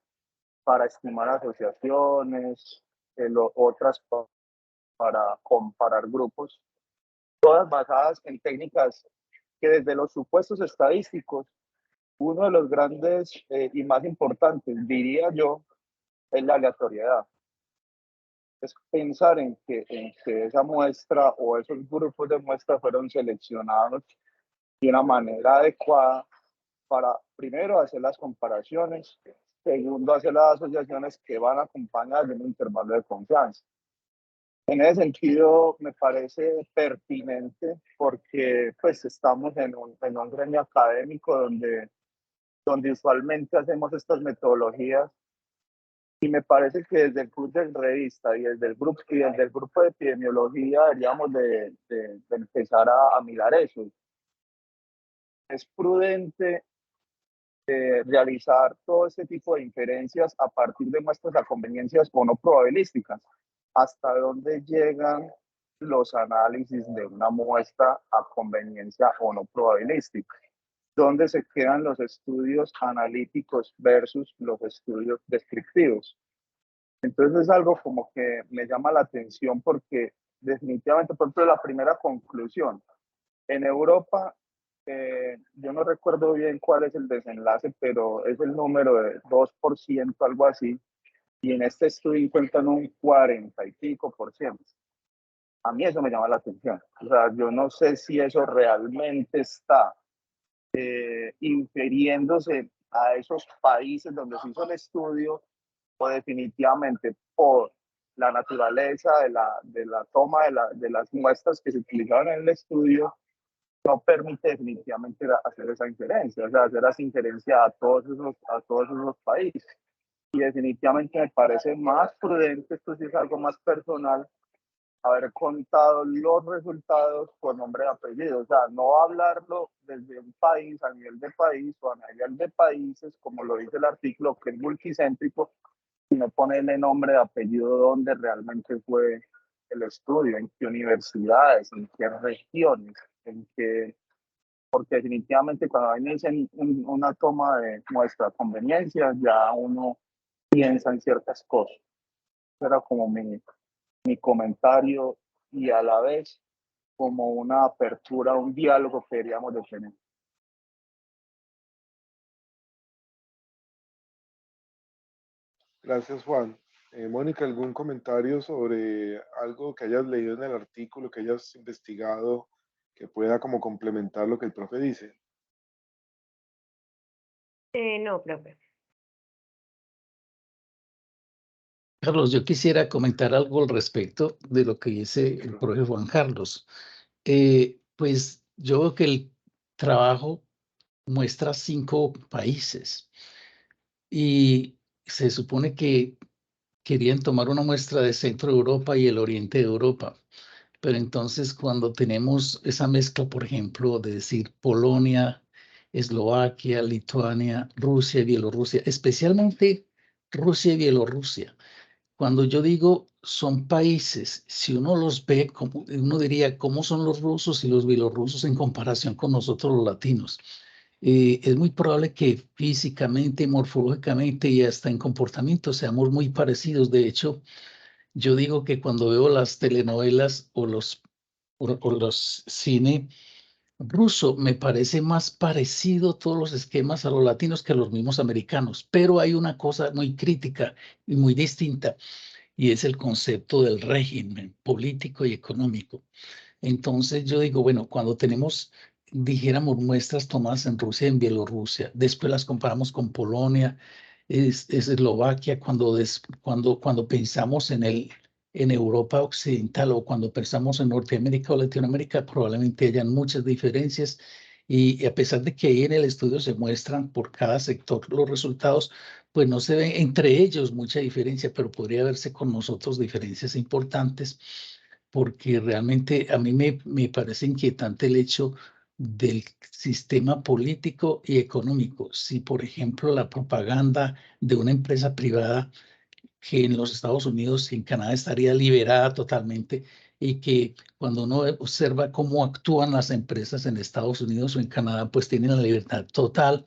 estimar asociaciones, otras para comparar grupos, todas basadas en técnicas que desde los supuestos estadísticos, uno de los grandes y más importantes, diría yo, es la aleatoriedad. Es pensar en que esa muestra o esos grupos de muestras fueron seleccionados de una manera adecuada para, primero, hacer las comparaciones, segundo, hacer las asociaciones que van acompañadas de un intervalo de confianza. En ese sentido, me parece pertinente porque pues, estamos en un gremio académico donde usualmente hacemos estas metodologías y me parece que desde el Club de Revista y desde el grupo de epidemiología deberíamos de empezar a mirar eso. Es prudente realizar todo este tipo de inferencias a partir de muestras a conveniencias o no probabilísticas. ¿Hasta dónde llegan los análisis de una muestra a conveniencia o no probabilística? ¿Dónde se quedan los estudios analíticos versus los estudios descriptivos? Entonces es algo como que me llama la atención porque definitivamente, por ejemplo, la primera conclusión, en Europa, yo no recuerdo bien cuál es el desenlace, pero es el número de 2%, algo así, y en este estudio encuentran un 40 y pico por ciento. A mí eso me llama la atención. O sea, yo no sé si eso realmente está infiriéndose a esos países donde se hizo el estudio o definitivamente por la naturaleza de la toma de las muestras que se utilizaron en el estudio no permite definitivamente hacer esa inferencia, o sea, hacer esa inferencia a todos esos países. Y definitivamente me parece más prudente, esto sí es algo más personal, haber contado los resultados por nombre y apellido, o sea, no hablarlo desde un país, a nivel de país o a nivel de países, como lo dice el artículo, que es multicéntrico, sino ponerle nombre y apellido donde realmente fue el estudio, en qué universidades, en qué regiones, porque definitivamente cuando inician una toma de muestra conveniencia, ya uno piensa en ciertas cosas. Era como mi comentario y a la vez como una apertura, un diálogo que deberíamos de tener. Gracias, Juan. Mónica, ¿algún comentario sobre algo que hayas leído en el artículo, que hayas investigado, que pueda como complementar lo que el profe dice? No, profe. Carlos, yo quisiera comentar algo al respecto de lo que dice el profe Juan Carlos. Pues yo veo que el trabajo muestra 5 países y se supone que querían tomar una muestra de Centro Europa y el Oriente de Europa. Pero entonces cuando tenemos esa mezcla, por ejemplo, de decir Polonia, Eslovaquia, Lituania, Rusia y Bielorrusia, especialmente Rusia y Bielorrusia, cuando yo digo son países, si uno los ve, uno diría, ¿cómo son los rusos y los bielorrusos en comparación con nosotros los latinos? es muy probable que físicamente, morfológicamente y hasta en comportamiento seamos muy parecidos. De hecho, yo digo que cuando veo las telenovelas o los cine ruso, me parece más parecido todos los esquemas a los latinos que a los mismos americanos, pero hay una cosa muy crítica y muy distinta, y es el concepto del régimen político y económico. Entonces yo digo, bueno, cuando tenemos, dijéramos, muestras tomadas en Rusia y en Bielorrusia, después las comparamos con Polonia, Eslovaquia, cuando pensamos en Europa Occidental o cuando pensamos en Norteamérica o Latinoamérica, probablemente hayan muchas diferencias. Y a pesar de que ahí en el estudio se muestran por cada sector los resultados, pues no se ve entre ellos mucha diferencia, pero podría verse con nosotros diferencias importantes porque realmente a mí me parece inquietante el hecho del sistema político y económico. Si, por ejemplo, la propaganda de una empresa privada que en los Estados Unidos y en Canadá estaría liberada totalmente y que cuando uno observa cómo actúan las empresas en Estados Unidos o en Canadá, pues tienen la libertad total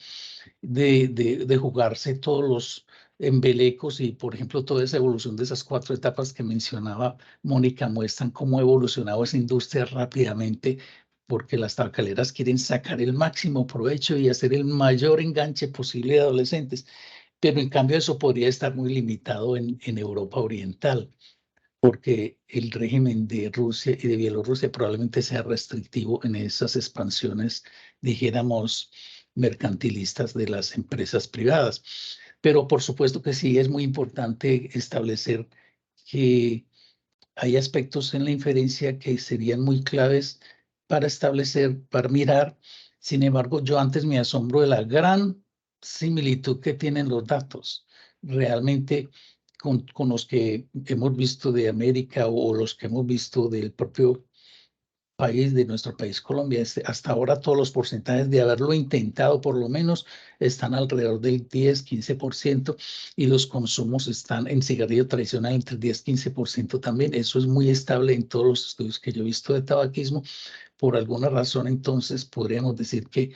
de jugarse todos los embelecos y, por ejemplo, toda esa evolución de esas 4 etapas que mencionaba Mónica muestran cómo ha evolucionado esa industria rápidamente porque las tabacaleras quieren sacar el máximo provecho y hacer el mayor enganche posible de adolescentes, pero en cambio eso podría estar muy limitado en Europa Oriental porque el régimen de Rusia y de Bielorrusia probablemente sea restrictivo en esas expansiones, dijéramos, mercantilistas de las empresas privadas. Pero por supuesto que sí es muy importante establecer que hay aspectos en la inferencia que serían muy claves para establecer, para mirar. Sin embargo, yo antes me asombro de la gran similitud que tienen los datos. Realmente con los que hemos visto de América o los que hemos visto del propio país, de nuestro país Colombia, hasta ahora todos los porcentajes de haberlo intentado por lo menos están alrededor del 10-15% y los consumos están en cigarrillo tradicional entre 10-15% también. Eso es muy estable en todos los estudios que yo he visto de tabaquismo. Por alguna razón, entonces, podríamos decir que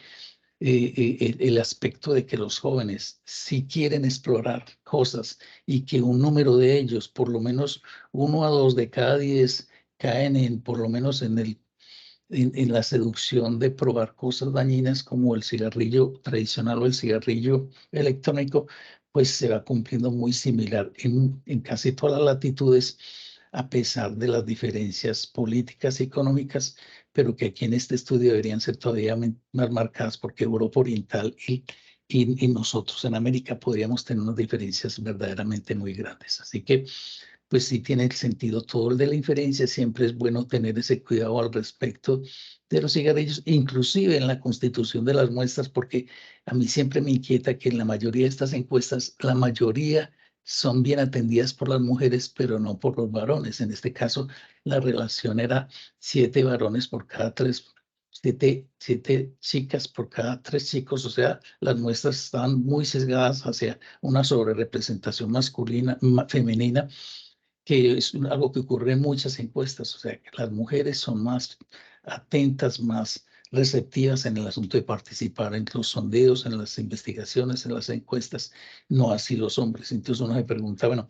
el aspecto de que los jóvenes sí quieren explorar cosas y que un número de ellos, por lo menos 1 a 2 de cada 10, caen en, por lo menos en la seducción de probar cosas dañinas como el cigarrillo tradicional o el cigarrillo electrónico, pues se va cumpliendo muy similar en casi todas las latitudes, a pesar de las diferencias políticas y económicas, pero que aquí en este estudio deberían ser todavía más marcadas porque Europa Oriental y nosotros en América podríamos tener unas diferencias verdaderamente muy grandes. Así que pues sí tiene sentido todo el de la inferencia, siempre es bueno tener ese cuidado al respecto de los cigarrillos, inclusive en la constitución de las muestras, porque a mí siempre me inquieta que en la mayoría de estas encuestas, la mayoría son bien atendidas por las mujeres, pero no por los varones. En este caso, la relación era 7 varones por cada 3, siete chicas por cada 3 chicos, o sea, las muestras estaban muy sesgadas hacia una sobrerepresentación masculina, femenina, que es algo que ocurre en muchas encuestas, o sea, que las mujeres son más atentas, más receptivas en el asunto de participar en los sondeos, en las investigaciones, en las encuestas, no así los hombres. Entonces uno se pregunta, bueno,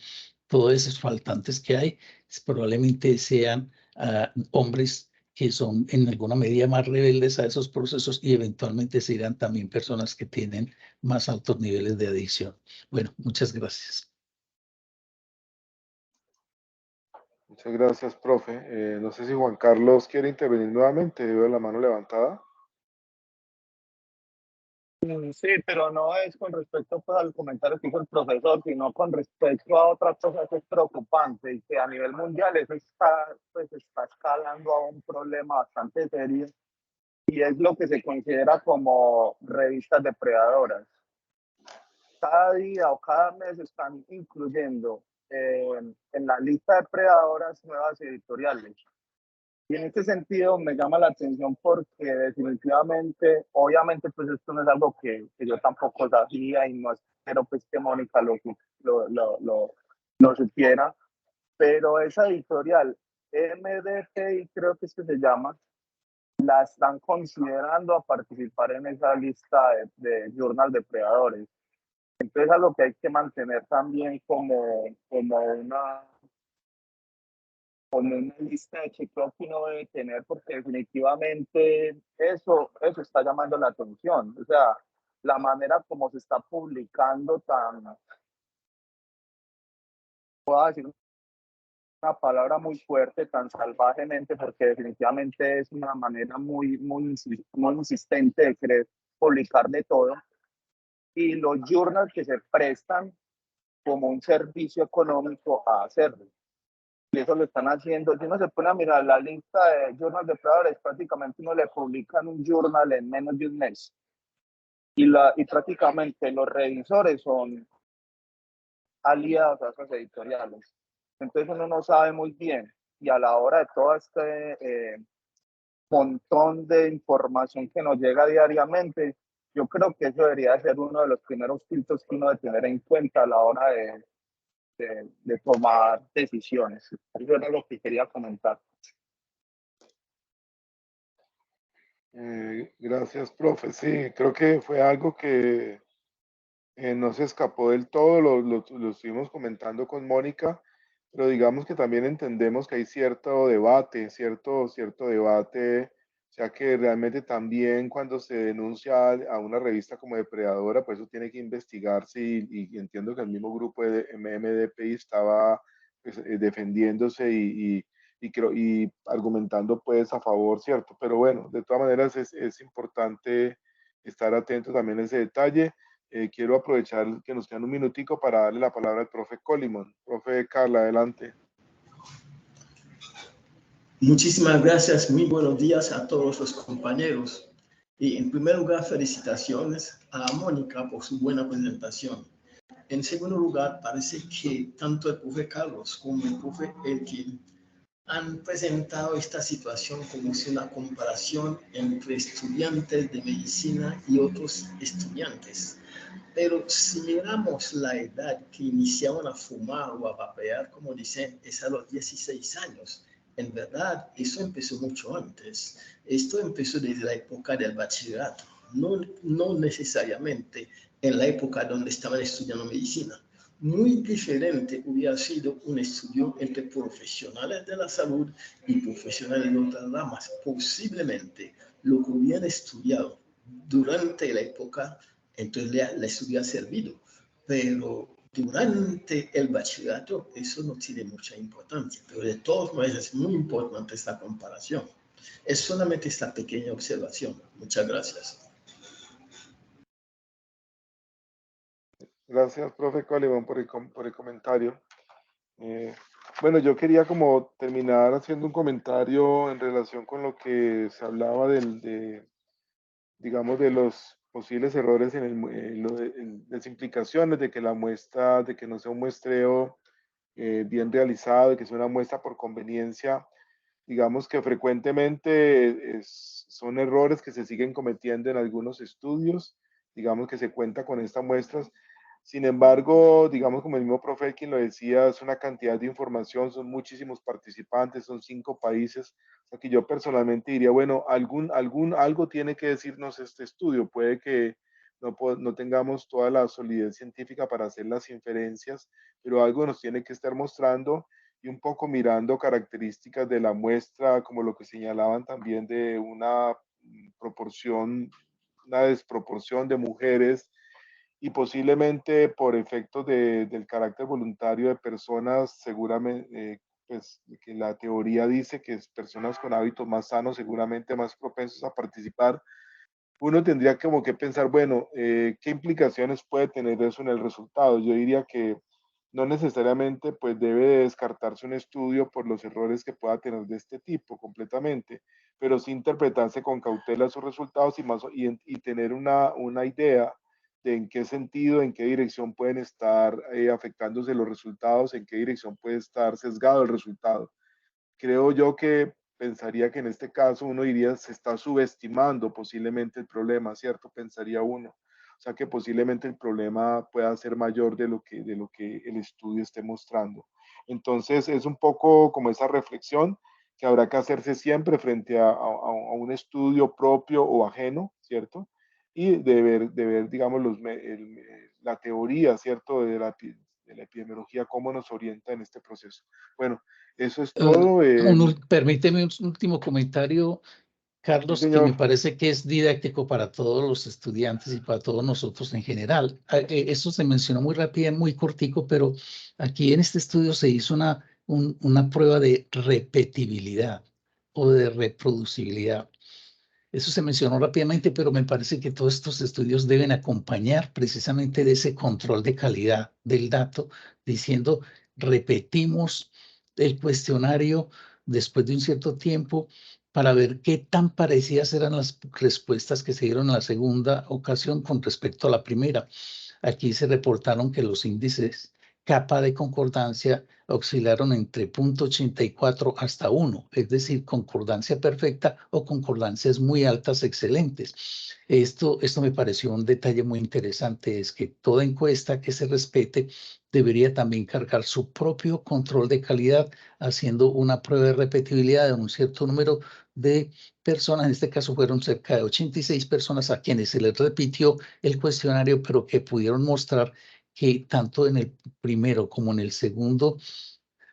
todos esos faltantes que hay probablemente sean hombres que son en alguna medida más rebeldes a esos procesos y eventualmente serán también personas que tienen más altos niveles de adicción. Bueno, muchas gracias. Muchas gracias, profe. No sé si Juan Carlos quiere intervenir nuevamente. Veo la mano levantada. Sí, pero no es con respecto pues, al comentario que hizo el profesor, sino con respecto a otra cosa que es preocupante y que a nivel mundial eso está escalando a un problema bastante serio y es lo que se considera como revistas depredadoras. Cada día o cada mes están incluyendo en la lista de depredadoras nuevas editoriales. Y en este sentido me llama la atención porque definitivamente, obviamente, pues esto no es algo que yo tampoco sabía y no espero pues que Mónica lo supiera, pero esa editorial MDPI creo que es que se llama, la están considerando a participar en esa lista de journal depredadores. Entonces, a lo que hay que mantener también como una lista de chequeo que uno debe tener, porque definitivamente eso está llamando la atención. O sea, la manera como se está publicando puedo decir una palabra muy fuerte, tan salvajemente, porque definitivamente es una manera muy insistente de querer publicar de todo. Y los journals que se prestan como un servicio económico a hacerlo. Y eso lo están haciendo. Si uno se pone a mirar la lista de journals depredadores, prácticamente uno le publican un journal en menos de un mes. Y prácticamente los revisores son aliados a esas editoriales. Entonces uno no sabe muy bien. Y a la hora de todo este montón de información que nos llega diariamente, yo creo que eso debería ser uno de los primeros filtros que uno debe tener en cuenta a la hora de tomar decisiones. Eso era lo que quería comentar. Gracias, profe. Sí, creo que fue algo que no se escapó del todo, lo estuvimos comentando con Mónica, pero digamos que también entendemos que hay cierto debate, cierto debate, o sea que realmente también cuando se denuncia a una revista como depredadora, pues eso tiene que investigarse y entiendo que el mismo grupo de MDPI estaba pues, defendiéndose y argumentando pues a favor, ¿cierto? Pero bueno, de todas maneras es importante estar atento también a ese detalle. Quiero aprovechar que nos quedan un minutico para darle la palabra al profe Colimon. Profe Carla, adelante. Muchísimas gracias, muy buenos días a todos los compañeros. Y en primer lugar, felicitaciones a Mónica por su buena presentación. En segundo lugar, parece que tanto el profe Carlos como el profe Elkin han presentado esta situación como si una comparación entre estudiantes de medicina y otros estudiantes. Pero si miramos la edad que iniciaban a fumar o a vapear, como dicen, es a los 16 años. En verdad, eso empezó mucho antes. Esto empezó desde la época del bachillerato, no necesariamente en la época donde estaban estudiando medicina. Muy diferente hubiera sido un estudio entre profesionales de la salud y profesionales de otras ramas. Posiblemente lo que hubieran estudiado durante la época, entonces le hubiera servido. Pero durante el bachillerato eso no tiene mucha importancia. Pero de todas maneras es muy importante esta comparación. Es solamente esta pequeña observación. Muchas gracias. Gracias, profe Colimon, por el comentario. Bueno, yo quería como terminar haciendo un comentario en relación con lo que se hablaba digamos, de los posibles errores en las implicaciones de que la muestra, de que no sea un muestreo bien realizado, de que sea una muestra por conveniencia. Digamos que frecuentemente son errores que se siguen cometiendo en algunos estudios, digamos que se cuenta con estas muestras. Sin embargo, digamos como el mismo profe quien lo decía, es una cantidad de información, son muchísimos participantes, son 5 países, o sea que yo personalmente diría, bueno, algo tiene que decirnos este estudio, puede que no tengamos toda la solidez científica para hacer las inferencias, pero algo nos tiene que estar mostrando y un poco mirando características de la muestra, como lo que señalaban también de una desproporción de mujeres y posiblemente por efectos del carácter voluntario de personas, seguramente, pues que la teoría dice que es personas con hábitos más sanos, seguramente más propensos a participar. Uno tendría como que pensar, bueno, ¿qué implicaciones puede tener eso en el resultado? Yo diría que no necesariamente pues debe de descartarse un estudio por los errores que pueda tener de este tipo completamente, pero sí interpretarse con cautela sus resultados y tener una idea de en qué sentido, en qué dirección pueden estar afectándose los resultados, en qué dirección puede estar sesgado el resultado. Creo yo que pensaría que en este caso uno diría se está subestimando posiblemente el problema, ¿cierto? Pensaría uno. O sea que posiblemente el problema pueda ser mayor de lo que el estudio esté mostrando. Entonces es un poco como esa reflexión que habrá que hacerse siempre frente a un estudio propio o ajeno, ¿cierto? Y de ver digamos, la teoría, ¿cierto? De la epidemiología, cómo nos orienta en este proceso. Bueno, eso es todo. Permíteme un último comentario, Carlos, Sí, que me señor. parece que es didáctico para todos los estudiantes y para todos nosotros en general. Eso se mencionó muy rápido, muy cortico, pero aquí en este estudio se hizo una prueba de repetibilidad o de reproducibilidad. Eso se mencionó rápidamente, pero me parece que todos estos estudios deben acompañar precisamente de ese control de calidad del dato, diciendo, repetimos el cuestionario después de un cierto tiempo para ver qué tan parecidas eran las respuestas que se dieron en la segunda ocasión con respecto a la primera. Aquí se reportaron que los índices capa de concordancia oscilaron entre 0.84 hasta 1, es decir, concordancia perfecta o concordancias muy altas, excelentes. Esto me pareció un detalle muy interesante, es que toda encuesta que se respete debería también cargar su propio control de calidad, haciendo una prueba de repetibilidad de un cierto número de personas. En este caso fueron cerca de 86 personas a quienes se les repitió el cuestionario, pero que pudieron mostrar que tanto en el primero como en el segundo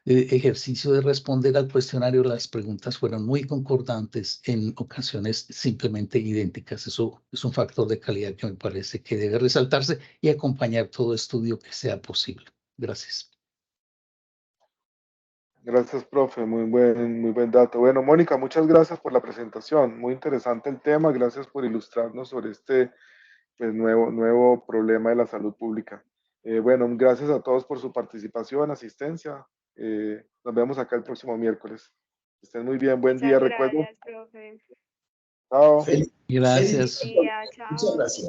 ejercicio de responder al cuestionario, las preguntas fueron muy concordantes, en ocasiones simplemente idénticas. Eso es un factor de calidad que me parece que debe resaltarse y acompañar todo estudio que sea posible. Gracias. Gracias, profe. Muy buen dato. Bueno, Mónica, muchas gracias por la presentación. Muy interesante el tema. Gracias por ilustrarnos sobre este pues, nuevo problema de la salud pública. Bueno, gracias a todos por su participación, asistencia. Nos vemos acá el próximo miércoles. Que estén muy bien. Buen día, Muchas recuerdo. gracias, profe. Chao. Feliz Gracias. Día, Muchas chao. gracias.